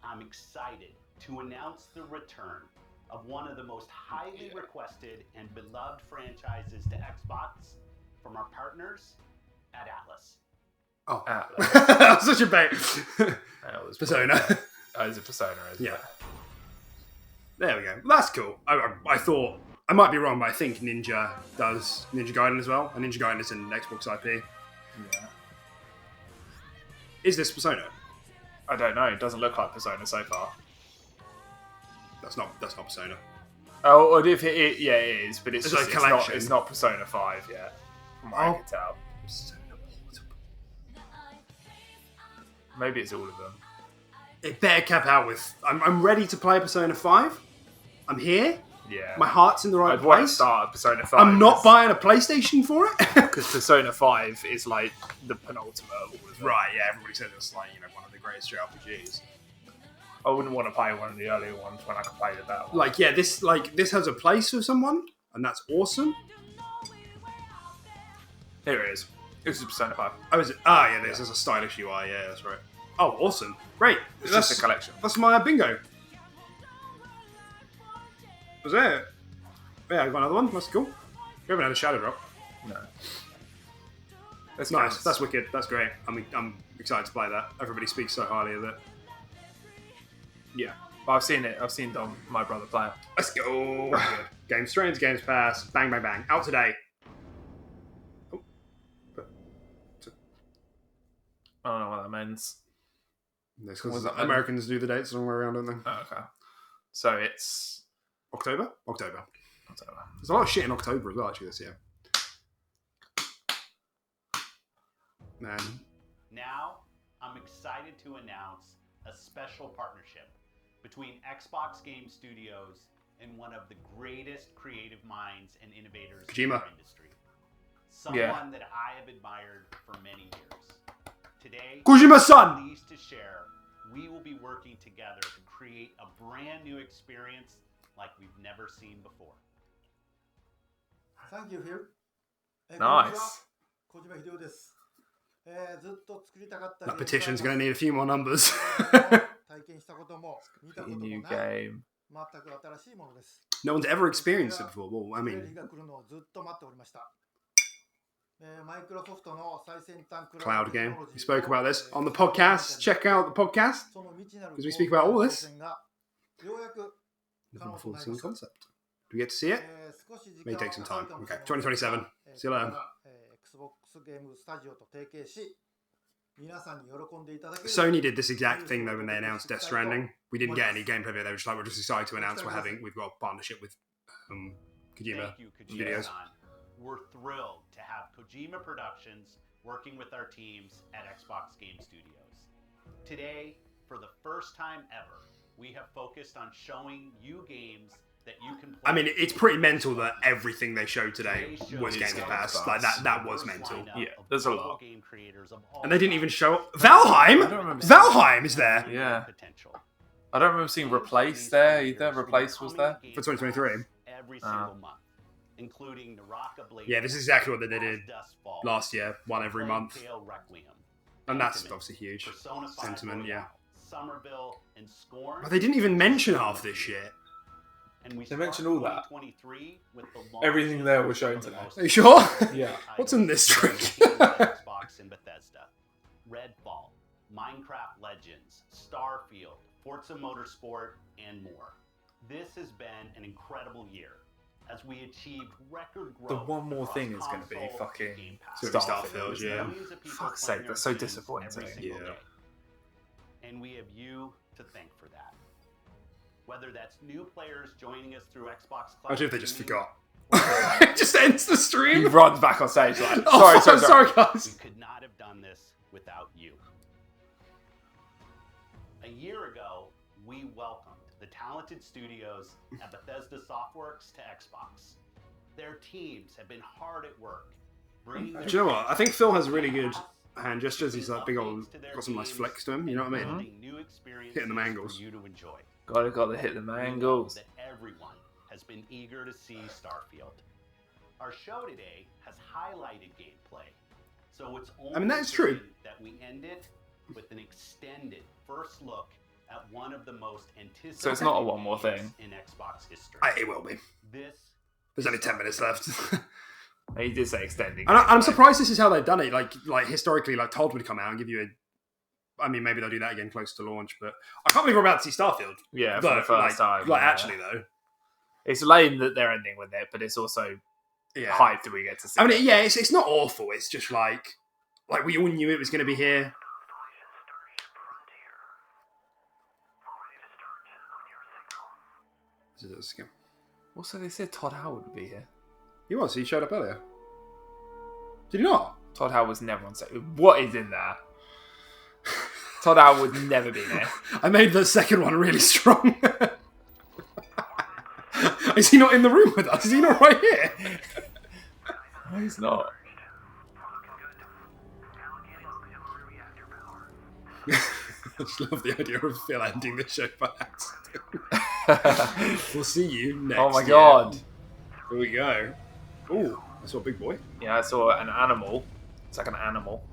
I'm excited to announce the return of one of the most highly requested and beloved franchises to Xbox from our partners at Atlas. Oh, that was such a bait. Persona. Oh, it's a Persona, isn't it? There we go. That's cool. I thought, I might be wrong, but I think Ninja does Ninja Gaiden as well. And Ninja Gaiden is an Xbox IP. Yeah. Is this Persona? I don't know. It doesn't look like Persona so far. That's not Persona. Oh, or if it is, but it's like just, a collection. it's not Persona 5 yet. From what I can tell. Maybe it's all of them. It better cap out with. I'm ready to play Persona 5. I'm here. Yeah. My heart's in the right I'd want to place. start at Persona 5. I'm not buying a PlayStation for it. Because Persona 5 is like the penultimate of all of them. Right, yeah, everybody says it's like, one of the greatest JRPGs. I wouldn't want to play one of the earlier ones when I could play the better one. Like, yeah, this has a place for someone, and that's awesome. Here it is. This is Persona 5. Oh, is it? Ah, yeah, there's a stylish UI, yeah, that's right. Oh, awesome. Great. It's just a collection. That's my bingo. Was it? Yeah, I got another one. That's cool. We haven't had a shadow drop. No. That's nice. That's wicked. That's great. I'm excited to play that. Everybody speaks so highly of it. Yeah. But I've seen it. I've seen Dom, my brother, play it. Let's go. Game Strange, Games Pass. Bang, bang, bang. Out today. Oh. I don't know what that means. Because Americans do the dates the wrong way around, don't they? Oh, okay. So it's... October. There's a lot of shit in October as well, actually, this year. Man. Now, I'm excited to announce a special partnership between Xbox Game Studios and one of the greatest creative minds and innovators in our industry. Someone that I have admired for many years. Today, Kojima-san! I'm pleased to share we will be working together to create a brand new experience like we've never seen before. Thank you, Phil. Nice. That petition's going to need a few more numbers. A new game. No one's ever experienced it before. Well, I mean... Cloud game. We spoke about this on the podcast. Check out the podcast because we speak about all this. Never before seen concept. Do we get to see it? May take some time. Okay, 2027. See you later. Sony did this exact thing though when they announced Death Stranding. We didn't get any gameplay video. They were just like, we're just excited to announce we've got a partnership with Kojima Studios. We're thrilled to have Kojima Productions working with our teams at Xbox Game Studios. Today, for the first time ever, we have focused on showing you games that you can play. I mean, it's pretty mental that everything they showed today was Game Pass. Like that was mental. Yeah, there's a lot. And they didn't even show Valheim. Valheim is there. Yeah. I don't remember seeing Replace there either. Replace was there for 2023. Every single month, including Naraka Blade. Yeah, this is exactly what they did last year. One every month. And that's obviously huge. Sentiment, yeah. Somerville and Scorn. But they didn't even mention half this shit. And we They mentioned all that. With the Everything there was shown today. Are you sure? Yeah. What's in this drink? Xbox and Bethesda, Redfall, Minecraft Legends, Starfield, Forza Motorsport, and more. This has been an incredible year as we achieved record growth. The one more thing is going to be fucking Starfield, yeah. Fuck's sake, that's so disappointing. Yeah. And we have you to thank for that. Whether that's new players joining us through Xbox Cloud. Imagine if they just forgot. It just ends the stream. He runs back on stage like, sorry guys. We could not have done this without you. A year ago, we welcomed the talented studios at Bethesda Softworks to Xbox. Their teams have been hard at work. Do you know what? I think Phil has a really good hand gestures. He's like big old, got some nice flex to him. You know what I mean? Hitting the angles. Gotta hit the angles. That everyone has been eager to see Starfield. Our show today has highlighted gameplay, so it's only that is true. That we ended with an extended first look at one of the most anticipated. So it's not a one more thing in Xbox history. It will be. There's only 10 minutes left. He did say extending. And I'm surprised this is how they've done it. Like historically, like Todd would come out and give you a. I mean, maybe they'll do that again close to launch, but I can't believe we're about to see Starfield. Yeah, for the first time. Like actually though, it's lame that they're ending with it, but it's also hype that we get to see. I mean, yeah, it's not awful. It's just like we all knew it was going to be here. Also, they said Todd Howard would be here. He was. He showed up earlier. Did he not? Todd Howard was never on set. What is in there? Todd Howard would never be there. I made the second one really strong. Is he not in the room with us? Is he not right here? No, he's not. I just love the idea of Phil ending the show by accident. We'll see you next Oh my god. Here we go. Ooh, I saw a big boy. Yeah, I saw an animal. It's like an animal.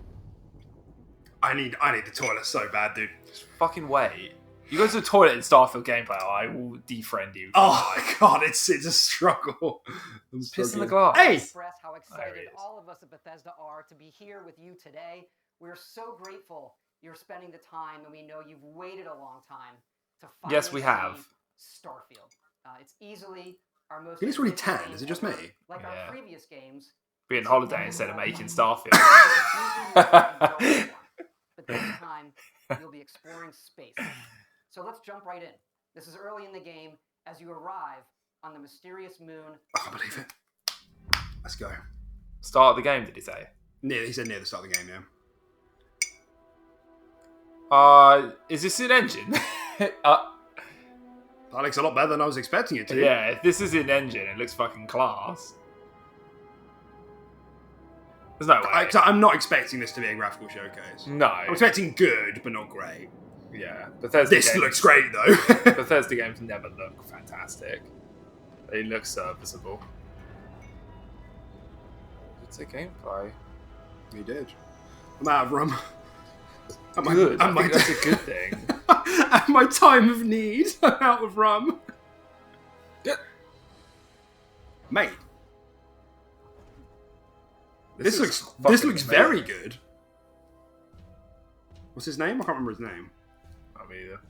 I need the toilet so bad, dude. Just fucking wait. You go to the toilet in Starfield gameplay, I will defriend you. Oh my god, it's a struggle. Piss in the glass. Hey! Express how excited all of us at Bethesda are to be here with you today. We're so grateful you're spending the time, and we know you've waited a long time to finally Yes, we have. see Starfield. It's easily our most. It's really anticipated tan. game Is it just ever. me? Like our previous games. Be on holiday instead of making Starfield. But this time, you'll be exploring space. So let's jump right in. This is early in the game as you arrive on the mysterious moon. I can't believe it. Let's go. Start of the game, did he say? He said near the start of the game, yeah. Is this in engine? That looks a lot better than I was expecting it to. Yeah, if this is in engine, it looks fucking class. There's no way. I'm not expecting this to be a graphical showcase. No. I'm expecting good, but not great. Yeah. Bethesda this looks great, though. Bethesda games never look fantastic. They look serviceable. It's a gameplay. He did. I'm out of rum. Good. I think that's a good thing. At my time of need, I'm out of rum. Mate. This looks very good. What's his name? I can't remember his name. Not me either.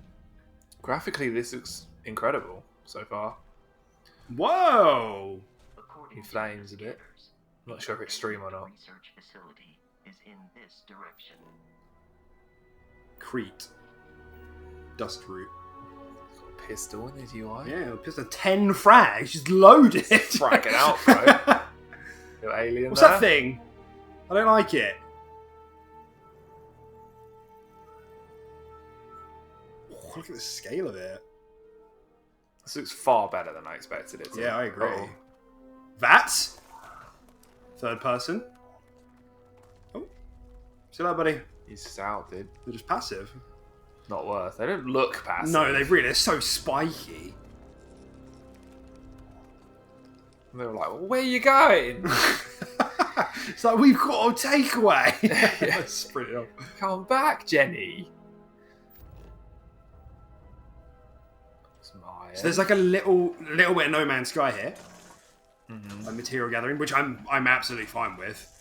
Graphically, this looks incredible so far. Whoa! He flames a bit. I'm not sure if it's stream or not. Research facility is in this direction. Crete. Dust root. Got a pistol in his UI. Yeah, pistol. 10 frags, just loaded. Fragging out, bro. Little alien. What's there. that thing? I don't like it. look at the scale of it. This looks far better than I expected it to. Yeah, I agree. Oh. That's third person. Oh, see that, buddy? He's just out, dude. They're just passive. Not worth. They don't look passive. No, they're so spiky. They were like, well, where are you going? It's like, we've got a takeaway. Yeah. Sprint it off. Come back, Jenny. So there's like a little bit of No Man's Sky here. Mm-hmm. Like material gathering, which I'm absolutely fine with.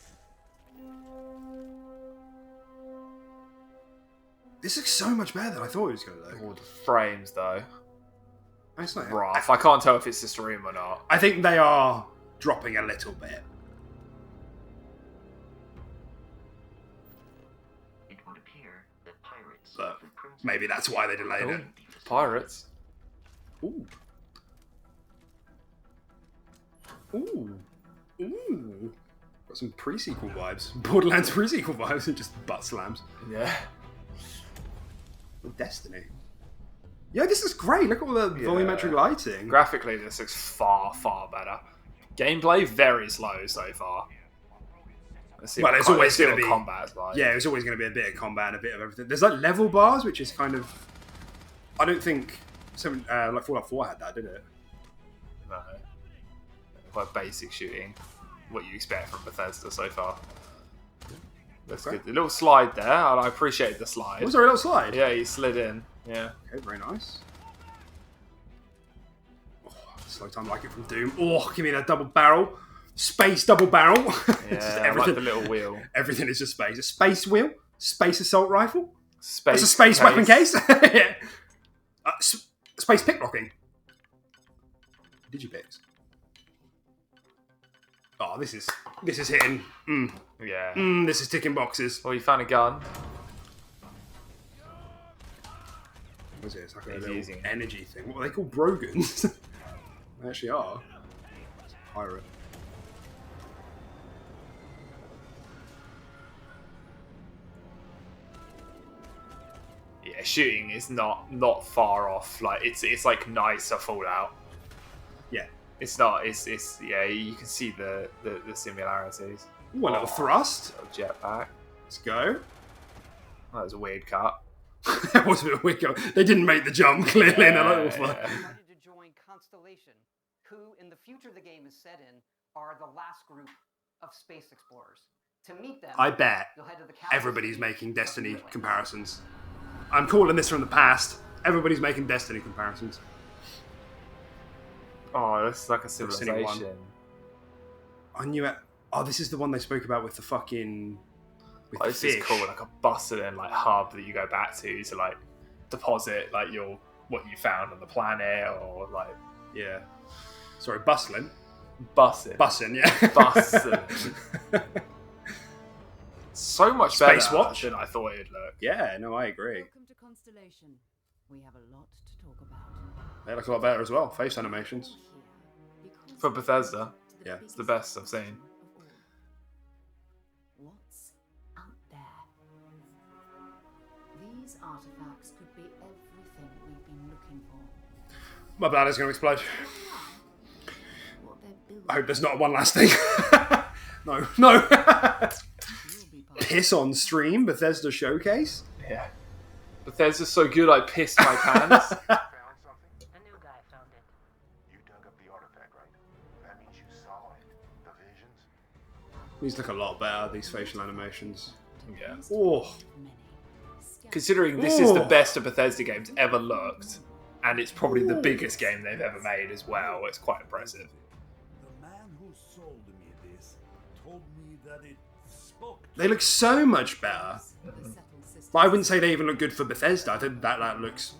This looks so much better than I thought it was going to look. All the frames, though. It's not rough. I can't tell if it's the stream or not. I think they are dropping a little bit. It would appear that pirates. But maybe that's why they delayed it. Pirates. Ooh. Ooh. Ooh. Got some pre-sequel vibes. Borderlands pre-sequel vibes and just butt slams. Yeah. With Destiny. Yeah, this is great. Look at all the volumetric lighting. Graphically, this looks far, far better. Gameplay, very slow so far. Well, there's always going to be combat. Like. Yeah, there's always going to be a bit of combat and a bit of everything. There's like level bars, which is kind of. I don't think like Fallout 4 had that, did it? No. Quite basic shooting. What you expect from Bethesda so far. That's good. The little slide there, and I appreciate the slide. Was there a little slide? Yeah, he slid in. Yeah. Okay, very nice. Oh, slow time like it from Doom. Oh, give me that double barrel. Space double barrel. Yeah, I like the little wheel. Everything is just space. A space wheel. Space assault rifle. Space That's a space case. weapon case. Yeah. Space picklocking. Digipicks. Oh, this is hitting. Yeah. This is ticking boxes. Well, you found a gun. What is it? It's like a little energy thing. What are they called? Brogans? They actually are. Pirate. Yeah, shooting is not far off. Like it's like nicer Fallout. Yeah. It's not. It's yeah. You can see the similarities. Ooh, a little thrust. A little jetpack. Let's go. That was a weird cut. That was a bit weird. They didn't make the jump clearly. Yeah. Invited to join Constellation, who in the future the game is set in are the last group of space explorers. To meet them, I bet you'll head to the everybody's making Destiny comparisons. I'm calling this from the past. Everybody's making Destiny comparisons. Oh, that's like a seen civilization. I knew it. Oh, this is the one they spoke about with the fucking. With the This fish. is cool, like a bustling like hub that you go back to like deposit like what you found on the planet or like Yeah. Sorry, bustling. Bussing, yeah. Bussing. So much better Space Watch than I thought it'd look. Yeah, no, I agree. Welcome to Constellation. We have a lot to talk about. They look a lot better as well. Face animations. For Bethesda. Yeah. It's the best I've seen. What's out there? These artifacts could be everything we've been looking for. My bladder's going to explode. What they're building. I hope there's not one last thing. No. Piss on stream, Bethesda showcase. Yeah. Bethesda's so good I pissed my pants. A new guy found it. You dug up the artifact, right? That means you saw it. The visions? These look a lot better, these facial animations. Yeah. Oh. Considering this is the best of Bethesda games ever looked, and it's probably the biggest game they've ever made as well, it's quite impressive. The man who sold me this told me that it spoke. They look so much better. But I wouldn't say they even look good for Bethesda. I think that looks...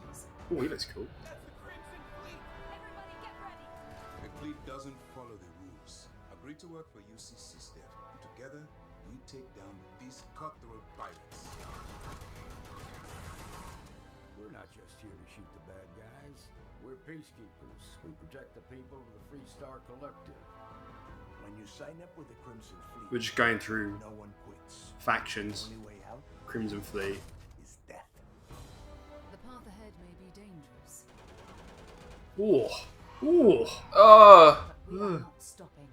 Oh, he looks cool. The fleet doesn't follow the rules. Agree to work for UCC staff. Together, we take down these cutthroat pirates. We're not just here to shoot the bad guys. We're peacekeepers. We protect the people of the Free Star Collective. When you sign up with the Crimson Fleet, We're just going through no one quits. factions. The only way out Crimson Fleet. is death. The path ahead may be Ooh. Ooh. Oh. We are not stopping.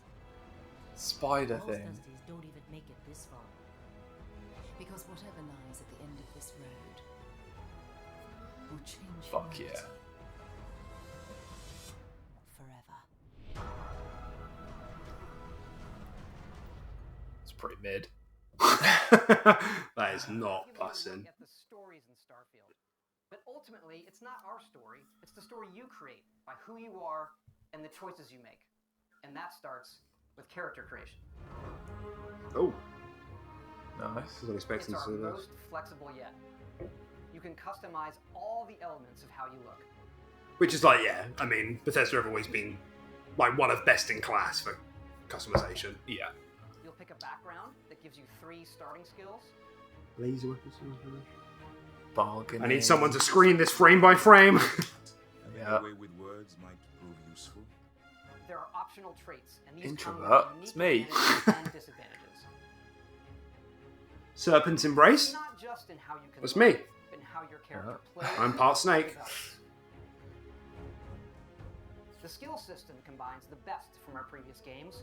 Spider All thing. Thursdays don't even make it this far. Because whatever lies at the end of this road will change Fuck humanity yeah. forever. It's pretty mid. That is not Gives you a bussin'. look at the stories in Starfield. But ultimately, it's not our story. It's the story you create by who you are and the choices you make. And that starts with character creation. Oh. Nice. Wasn't expecting to It's see our this. most flexible yet. You can customize all the elements of how you look. Which is like, yeah, I mean, Bethesda have always been like one of best in class for customization. Yeah. You'll pick a background that gives you 3 starting skills. Laser weapons. Bargain. I need someone to screen this frame by frame. Yeah. Way with words might prove useful. There are optional traits, and these Introvert. come with It's unique me. advantages and disadvantages. Serpent's Embrace. Not just in how you can That's look, me. but in how your character plays. I'm part snake. and develops. The skill system combines the best from our previous games,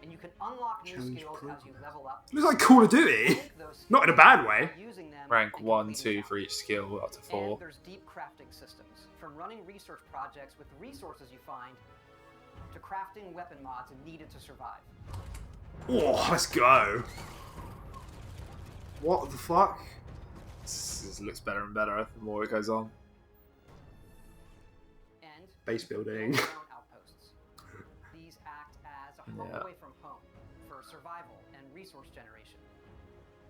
and you can unlock new Challenge skills program. as you level up. It looks like Call of Duty. Not in a bad way. Using them Rank and 1, completing 2 for each skill, up to 4. And there's deep crafting systems, from running research projects with resources you find, to crafting weapon mods needed to survive. Oh, let's go. What the fuck? This looks better and better the more it goes on. And Base building. build your own outposts. These act as a home Yeah. away from home for survival and resource generation.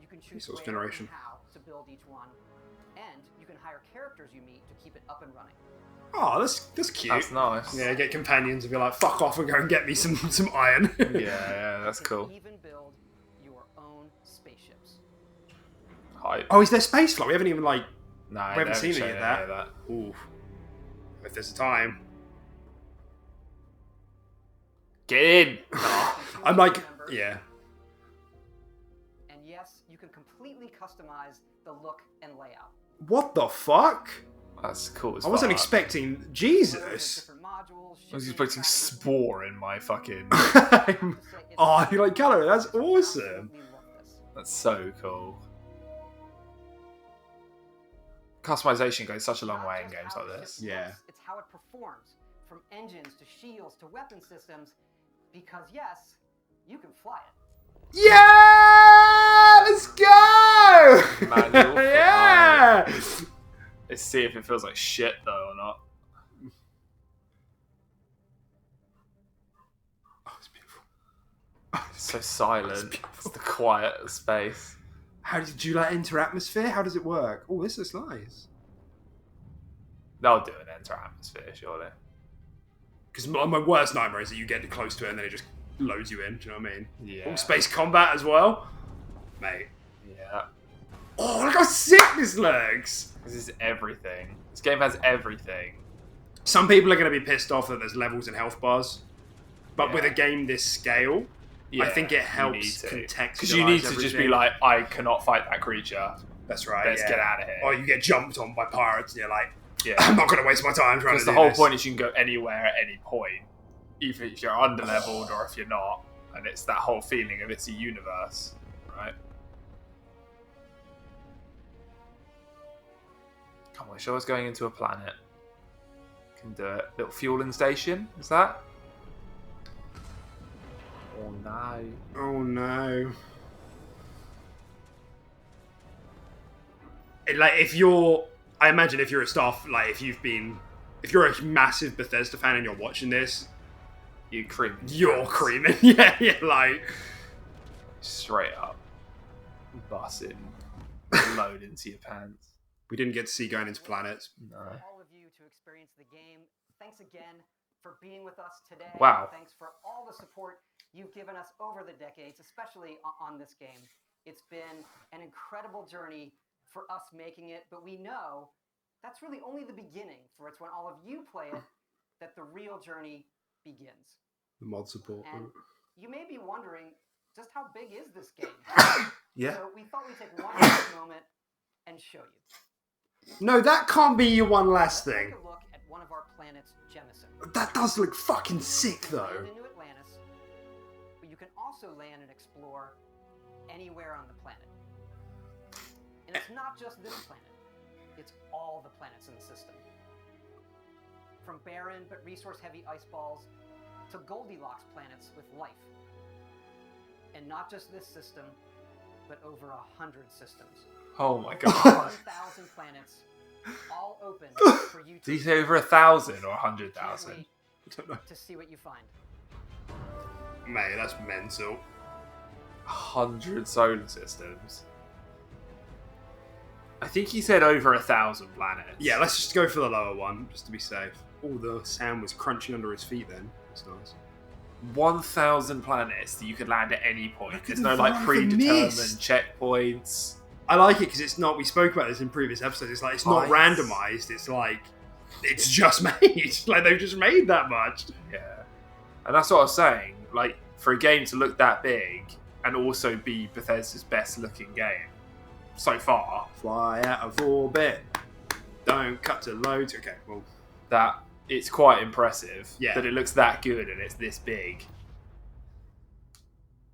You can choose Resource where generation. and how to build each one, and you can hire characters you meet to keep it up and running. Oh, that's cute. That's nice. Yeah, get companions and be like, fuck off and go and get me some iron. Yeah, that's You can cool. even build your own spaceships. Hype. Oh, is there space flight? We haven't even like No, we haven't seen any of that. that. Ooh. If there's a time. Get in! I'm like, yeah. And yes, you can completely customize the look and layout. What the fuck? That's cool as I wasn't fuck. expecting Jesus. Different modules. I was expecting Spore in my fucking... Oh, you like colour? That's awesome. That's so cool. Customization goes such a long way in games like this. Yeah. It's how it performs, from engines to shields to weapon systems, because yes, you can fly it. Yeah! Let's go! Manual Yeah! Let's see if it feels like shit though or not. Oh, it's beautiful. It's so silent. It's the quiet space. How did you like enter atmosphere? How does it work? Oh, this is nice. They'll do an enter atmosphere, surely. Because my worst nightmare is that you get close to it and then it just loads you in. Do you know what I mean? Yeah. All space combat as well, mate. Yeah. Oh, look how sick this looks! This is everything. This game has everything. Some people are going to be pissed off that there's levels and health bars, but Yeah. with a game this scale, I think it helps contextualize because you need to just be everything. like, I cannot fight that creature. That's right. Let's yeah. get out of here. Or you get jumped on by pirates, and you're like, Yeah. I'm not going to waste my time trying to Because do the whole this. point is you can go anywhere at any point, even if you're underleveled or if you're not, and it's that whole feeling of it's a universe, right? Come on, show us going into a planet. Can do it. Little fueling station, is that? Oh no. Oh no. Like, I imagine if you're a staff, like, if you're a massive Bethesda fan and you're watching this, you're creaming. You're creaming, yeah, like. Straight up. Bussing. Load into your pants. We didn't get to see going into planets. No. All of you to experience the game. Thanks again for being with us today. Wow. Thanks for all the support you've given us over the decades, especially on this game. It's been an incredible journey for us making it, but we know that's really only the beginning, for it's when all of you play it that the real journey begins. The mod support. And you may be wondering, just how big is this game? Yeah. So we thought we'd take one last moment and show you. No, that can't be your one last Let's thing. take a look at one of our planets, Jemison. That does look fucking sick, though. Land into Atlantis, but you can also land and explore anywhere on the planet. And it's not just this planet. It's all the planets in the system. From barren but resource-heavy ice balls to Goldilocks planets with life. And not just this system, but over 100 systems. Oh my god. 1,000 planets, all open for you to... Did you say over 1,000 or 100,000? To see what you find. Mate, that's mental. 100 solar systems. I think he said over 1,000 planets. Yeah, let's just go for the lower one, just to be safe. Oh, the sand was crunching under his feet then. That's nice. 1,000 planets that you could land at any point. There's no the like run of the predetermined mist. checkpoints. I like it because it's not, we spoke about this in previous episodes, it's like, it's not randomized, it's like, it's just made. Like, they've just made that much. Yeah. And that's what I was saying. Like, for a game to look that big and also be Bethesda's best looking game so far. Fly out of orbit. Don't cut to loads. Okay, well. That it's quite impressive that it looks that good and it's this big.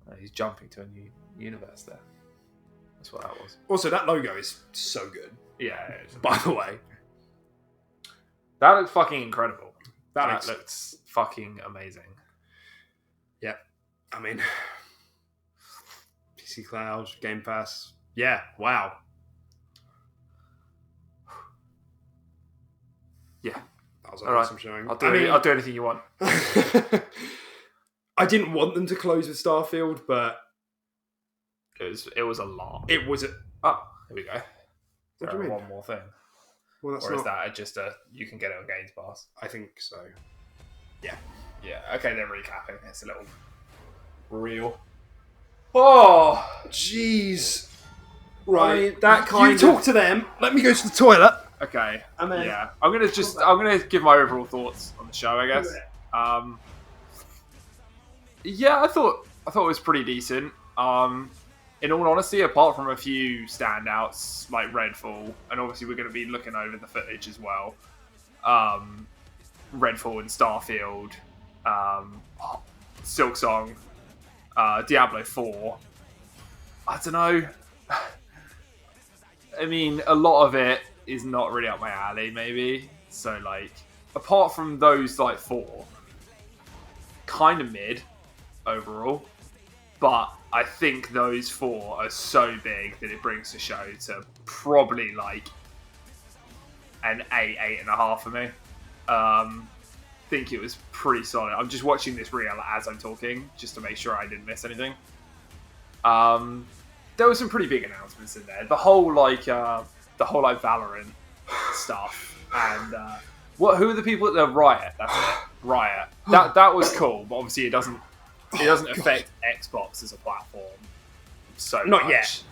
Oh, he's jumping to a new universe there. That's what that was. Also, that logo is so good. Yeah, it is. By the way. That looks fucking incredible. That looks fucking amazing. Yeah. I mean, PC Cloud, Game Pass. Yeah, wow. Yeah. That was all right. Awesome showing. I'll do anything you want. I didn't want them to close with Starfield, but it was a lot. It was a... Oh, here we go. What do you mean? One more thing. Well, that's or is not... that just you can get it on Games Pass? I think so. Yeah. Yeah, okay, they're recapping. It's a little real. Oh! Jeez. Right. I mean, that kind you talk to them. Let me go to the toilet. Okay. And then... Yeah. I'm gonna give my overall thoughts on the show, I guess. Yeah, I thought it was pretty decent. In all honesty, apart from a few standouts like Redfall, and obviously we're going to be looking over the footage as well. Redfall and Starfield, Silksong, Diablo 4. I don't know. I mean, a lot of it is not really up my alley, maybe. So, like, apart from those, like, 4, kind of mid overall. But I think those 4 are so big that it brings the show to probably, like, an 8, 8.5 for me. Think it was pretty solid. I'm just watching this reel as I'm talking, just to make sure I didn't miss anything. There were some pretty big announcements in there. The whole Valorant stuff, and who are the people at the Riot? That's it, Riot. That was cool, but obviously it doesn't affect Xbox as a platform so Not much. yet.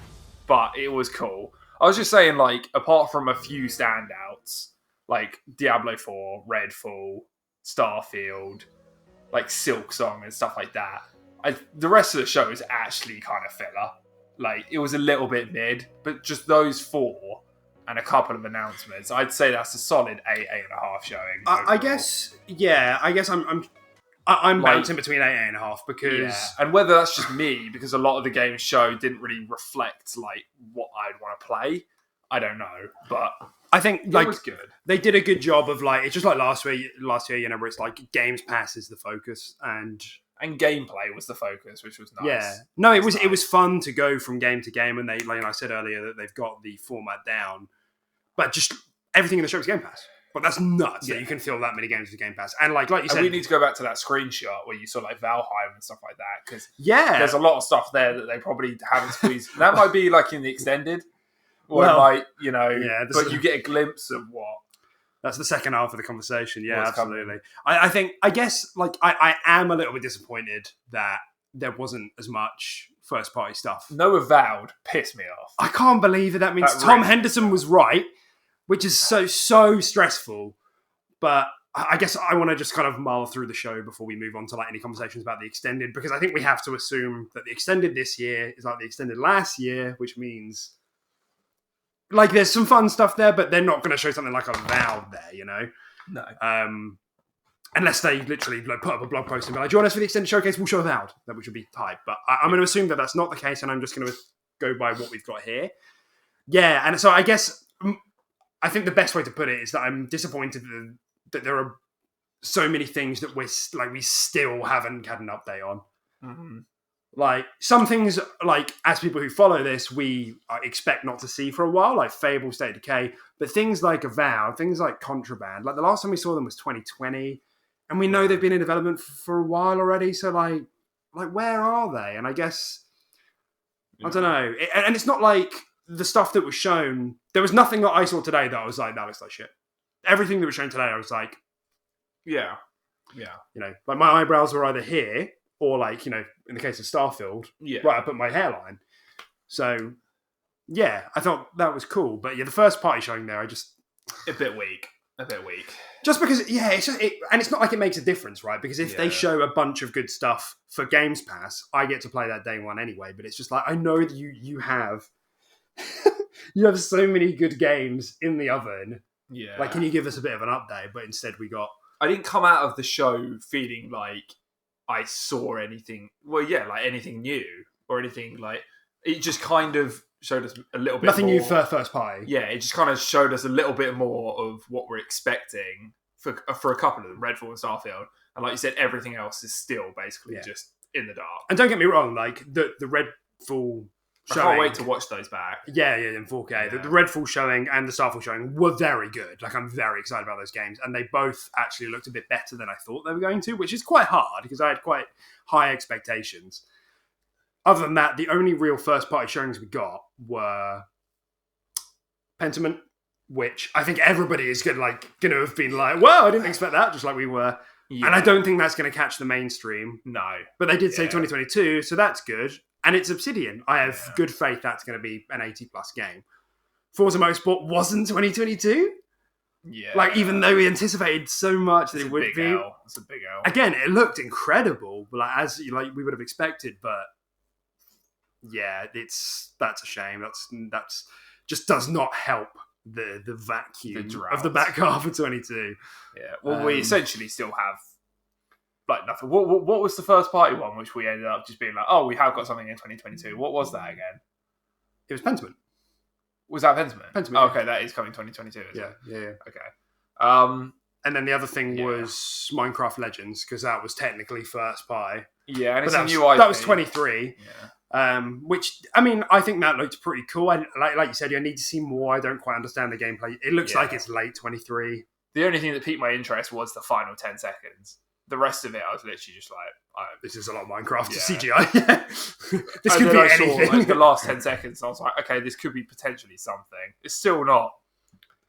But it was cool. I was just saying, like, apart from a few standouts, like Diablo 4, Redfall, Starfield, like Silksong and stuff like that, the rest of the show is actually kind of filler. Like, it was a little bit mid, but just those 4 and a couple of announcements, I'd say that's a solid 8, 8.5 showing. I guess I'm bouncing between 8 and 8.5 because... Yeah. And whether that's just me, because a lot of the games show didn't really reflect, like, what I'd want to play, I don't know. But I think, like, it was good. They did a good job of, like, it's just like last year, you know, where it's like Games Pass is the focus and gameplay was the focus, which was nice. Yeah. No, it was fun to go from game to game, and they, like I said earlier, that they've got the format down. But just everything in the show is Game Pass. But that's nuts that you can fill that many games with Game Pass. And like you said... And we need to go back to that screenshot where you saw like Valheim and stuff like that. Because there's a lot of stuff there that they probably haven't squeezed. That might be like in the extended. Or it might, you know... but you get a glimpse of what... That's the second half of the conversation. Yeah, absolutely. I guess, like, I am a little bit disappointed that there wasn't as much first-party stuff. No Avowed pissed me off. I can't believe it. That means Tom Henderson was right, which is so stressful. But I guess I want to just kind of mull through the show before we move on to, like, any conversations about the extended, because I think we have to assume that the extended this year is like the extended last year, which means... Like, there's some fun stuff there, but they're not going to show something like Avowed there, you know? No. Unless they literally like, put up a blog post and be like, join us for the extended showcase, we'll show Avowed, which would be hype. But I'm going to assume that that's not the case, and I'm just going to go by what we've got here. Yeah, and so I guess I think the best way to put it is that I'm disappointed that there are so many things that we still haven't had an update on. Mm-hmm. Like some things, like as people who follow this, we expect not to see for a while, like Fable, State of Decay. But things like Avowed, things like Contraband, like the last time we saw them was 2020, and we know they've been in development for a while already. So like where are they? And I guess I don't know. And it's not like the stuff that was shown. There was nothing that I saw today that I was like, that looks like shit. Everything that was shown today, I was like, yeah. Like my eyebrows were either here. Or like, in the case of Starfield, right up at my hairline. So, yeah, I thought that was cool. But yeah, the first party showing there, A bit weak. Just because, and it's not like it makes a difference, right? Because if they show a bunch of good stuff for Games Pass, I get to play that day one anyway. But it's just like, I know that you have you have so many good games in the oven. Yeah. Like, can you give us a bit of an update? But instead we got... I didn't come out of the show feeling like I saw anything, like anything new or anything like, it just kind of showed us a little bit Nothing more. new for first party. Yeah, it just kind of showed us a little bit more of what we're expecting for a couple of them, Redfall and Starfield. And like you said, everything else is still basically just in the dark. And don't get me wrong, like the Redfall showing... I can't wait to watch those back. Yeah, in 4K. Yeah. The Redfall showing and the Starfield showing were very good. Like, I'm very excited about those games. And they both actually looked a bit better than I thought they were going to, which is quite hard because I had quite high expectations. Other than that, the only real first-party showings we got were Pentiment, which I think everybody is going to have been like, wow, I didn't expect that, just like we were. Yeah. And I don't think that's going to catch the mainstream. No. But they did say 2022, so that's good. And it's Obsidian. I have good faith that's going to be an 80-plus game. Forza Motorsport wasn't 2022. Yeah. Like, even though we anticipated so much that it would be. It's a big L. Again, it looked incredible, like as we would have expected, but yeah, that's a shame. That's just does not help the vacuum of the back half of 22. Yeah. Well, we essentially still have like nothing. What was the first party one, which we ended up just being like, oh, we have got something in 2022. What was that again? It was Pentiment. Was that Pentiment? Pentiment. Oh, okay, that is coming 2022. Yeah. Okay. And then the other thing was Minecraft Legends, because that was technically first party. Yeah, and it's a new IP. That was 23. Yeah. Which, I mean, I think that looked pretty cool. Like you said, I need to see more. I don't quite understand the gameplay. It looks like it's late 23. The only thing that piqued my interest was the final 10 seconds. The rest of it, I was literally just like, this is a lot of Minecraft CGI. This and could be I anything. saw, like, the last 10 seconds, and I was like, okay, this could be potentially something. It's still not.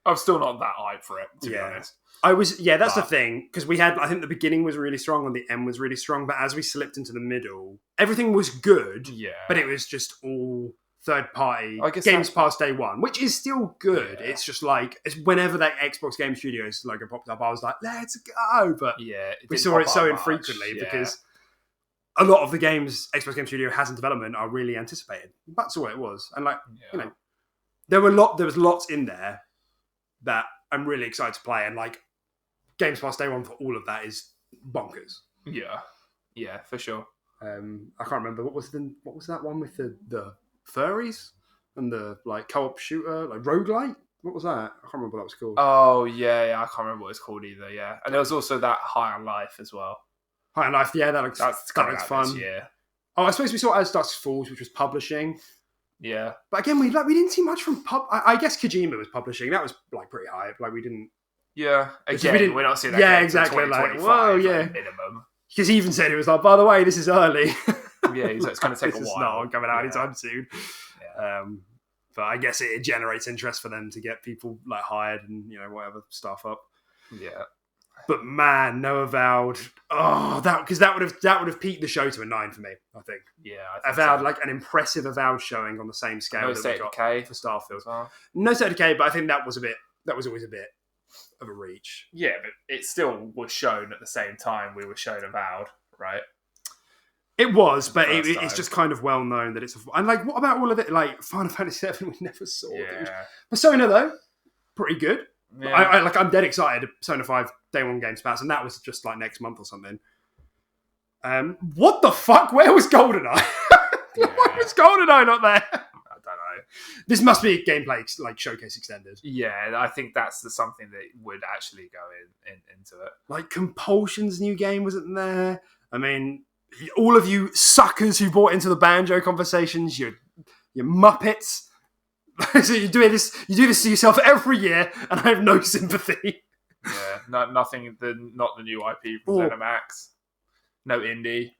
I'm still not that hyped for it, to be honest. That's the thing, because we had, I think the beginning was really strong and the end was really strong, but as we slipped into the middle, everything was good, but it was just all third party games past day one, which is still good. Yeah. It's just like, whenever that Xbox Game Studios logo popped up, I was like, let's go, but we saw it so infrequently because a lot of the games Xbox Game Studio has in development are really anticipated. That's all it was. And there was lots in there that I'm really excited to play, and like Games Pass day one for all of that is bonkers. Yeah, for sure. I can't remember what was that one with the furries and the like co-op shooter, like roguelite. What was that? I can't remember what that was called. Oh yeah, I can't remember what it's called either. Yeah, and there was also that High on Life as well. High on Life, yeah, that looks fun. Yeah. Oh, I suppose we saw As Dusk Falls, which was publishing. Yeah, but again, we didn't see much from I guess Kojima was publishing. That was like pretty hype. Like we didn't. Yeah, again, we're not seeing that. Yeah, exactly. Like, whoa, yeah. Minimum. Because he even said it was like, by the way, this is early. Yeah, he's like, it's going to take a while. It's not coming out anytime soon. Yeah. But I guess it generates interest for them to get people like hired and whatever stuff up. Yeah. But man, no Avowed. Oh, that would have peaked the show to a 9 for me. I think. Yeah, Avowed, like an impressive Avowed showing on the same scale No that State we got Decay for Starfield. Well. No State of Decay, but I think that was always a bit of a reach. Yeah, but it still was shown at the same time we were shown Avowed, right? It was, but it's just kind of well known that it's and like, what about all of it? Like Final Fantasy VII, we never saw. Yeah. Persona though, pretty good. Yeah. I'm dead excited. Persona 5 Day 1 Games Pass, and that was just like next month or something. What the fuck? Where was GoldenEye? Why was GoldenEye not there? I don't know. This must be a gameplay like showcase extended. Yeah, I think that's something that would actually go into it. Like Compulsion's new game wasn't there. I mean, all of you suckers who bought into the Banjo conversations, you Muppets. So you do this to yourself every year, and I have no sympathy. Yeah, nothing. Not the new IP from ZeniMax. No indie.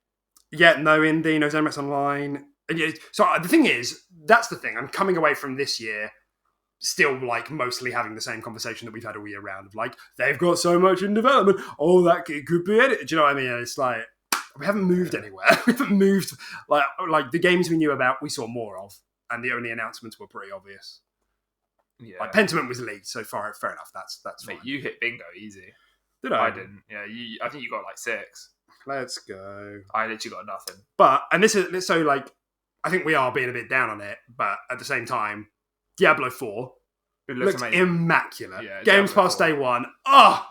Yeah, no indie, no ZeniMax Online. And yeah, so the thing is, that's the thing. I'm coming away from this year still like mostly having the same conversation that we've had all year round of like, they've got so much in development. Oh, that could be edited. Do you know what I mean? And it's like, we haven't moved anywhere. We haven't moved. Like the games we knew about, we saw more of. And the only announcements were pretty obvious. Yeah. Like Pentiment was leaked, so fair enough. That's Mate, fine. you hit bingo easy. Did I? I didn't. Yeah, I think you got like 6. Let's go. I literally got nothing. But, and this is, so like, I think we are being a bit down on it, but at the same time, Diablo 4 it looks immaculate. Yeah, Games Pass Day 1. Yeah.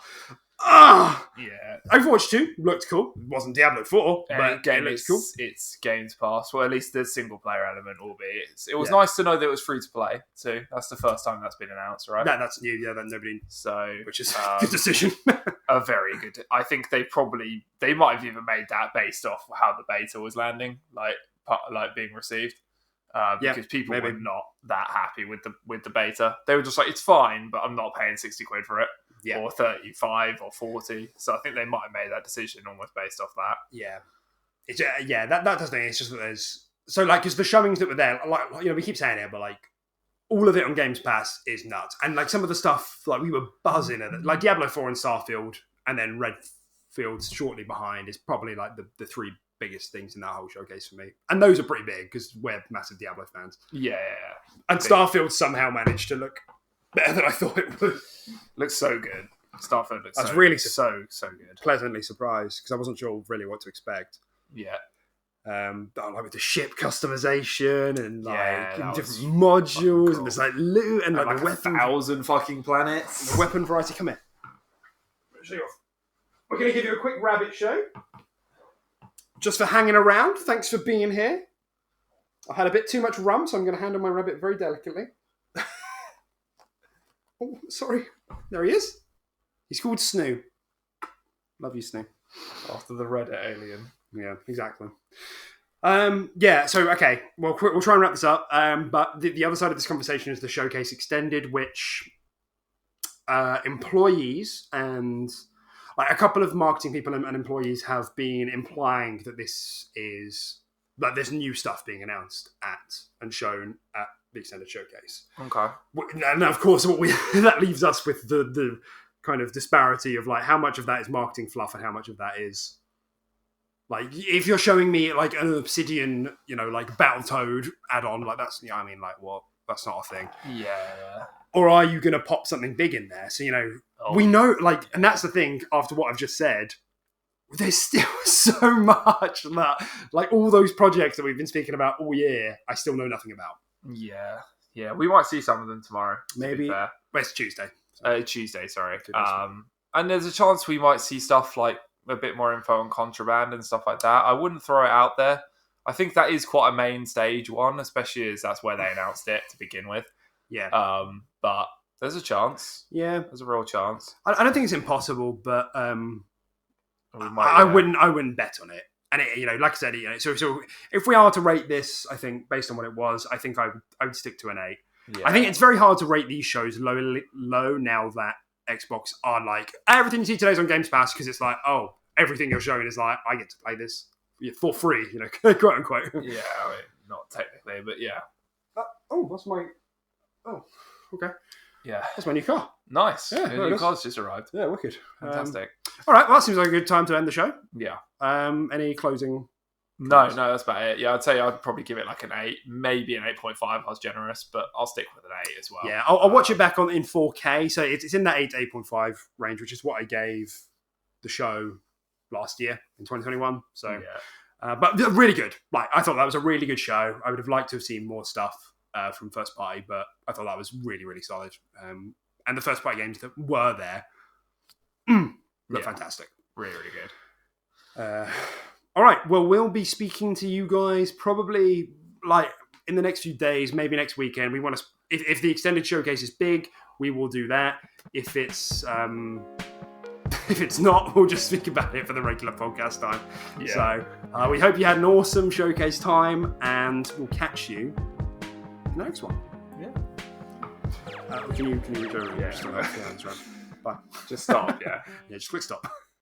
Overwatch 2 looked cool. It wasn't Diablo 4, but again, it looks cool. It's Games Pass. Well, at least the single player element, albeit. It was nice to know that it was free to play, too. That's the first time that's been announced, right? That's new, yeah, that nobody... So, which is a good decision. A very good... I think they might have even made that based off how the beta was landing, like being received. Because people were not that happy with the beta. They were just like, it's fine, but I'm not paying 60 quid for it. Yeah. Or 35 or 40. So I think they might have made that decision almost based off that. Yeah. It's, that does thing. It's just that there's... So, like, because the showings that were there, like, you know, we keep saying it, but, like, all of it on Games Pass is nuts. And, like, some of the stuff, like, we were buzzing at it. Like, Diablo 4 and Starfield, and then Redfield shortly behind is probably, like, the 3 biggest things in that whole showcase for me. And those are pretty big, because we're massive Diablo fans. Yeah. And Starfield somehow managed to look better than I thought it would. Looks so good. Starfield looks I was really so good. Pleasantly surprised, because I wasn't sure really what to expect. Yeah. Like with the ship customization and like different modules cool. and there's like loot and like the weapon. 1,000 fucking planets. The weapon variety. Come here. We're going to give you a quick rabbit show. Just for hanging around. Thanks for being here. I had a bit too much rum, so I'm going to handle my rabbit very delicately. Oh, sorry. There he is. He's called Snoo. Love you, Snoo. After the Reddit alien. Yeah, exactly. So, okay. Well, we'll try and wrap this up. But the other side of this conversation is the Showcase Extended, which employees and like a couple of marketing people and employees have been implying that there's new stuff being announced at and shown at the Extended Showcase. Okay. And of course, that leaves us with the kind of disparity of like how much of that is marketing fluff and how much of that is like if you're showing me like an Obsidian, you know, like Battletoad add-on, like that's what? That's not a thing. Yeah. Or are you going to pop something big in there? So, you know, we know, like, and that's the thing, after what I've just said, there's still so much that, like, all those projects that we've been speaking about all year, I still know nothing about. Yeah. Yeah, we might see some of them tomorrow. Maybe. Well, it's Tuesday. Tuesday, sorry. And there's a chance we might see stuff like a bit more info on Contraband and stuff like that. I wouldn't throw it out there. I think that is quite a main stage one, especially as that's where they announced it to begin with. Yeah. But there's a chance. Yeah. There's a real chance. I don't think it's impossible, but I wouldn't bet on it. And it, you know, like I said, you know, so if we are to rate this, I think based on what it was, I think I would stick to an 8. Yeah. I think it's very hard to rate these shows low now that Xbox are like everything you see today's on Games Pass because it's like, oh, everything you're showing is like I get to play this for free, you know, quote unquote. Yeah, I mean, not technically, but yeah. That's my. Oh, okay. Yeah, that's my new car. Nice. Yeah, the new car's just arrived. Yeah, wicked. Fantastic. All right, well, that seems like a good time to end the show. Yeah. Any closing? No, that's about it. Yeah, I'd say I'd probably give it like an 8, maybe an 8.5. I was generous, but I'll stick with an 8 as well. Yeah, I'll watch it back in 4K, so it's in that 8 to 8.5 range, which is what I gave the show last year in 2021. So, yeah. But really good. Like, I thought that was a really good show. I would have liked to have seen more stuff from First Party, but I thought that was really, really solid. and the first party games that were there look fantastic. Really, really good. All right, well, we'll be speaking to you guys probably like in the next few days, maybe next weekend. We want to, if the extended showcase is big, we will do that. If it's not, we'll just speak about it for the regular podcast time. Yeah. So we hope you had an awesome showcase time, and we'll catch you in the next one. Yeah. Can you reach over? Yeah. Just right. Bye. Just stop. Yeah. Yeah. Just click stop.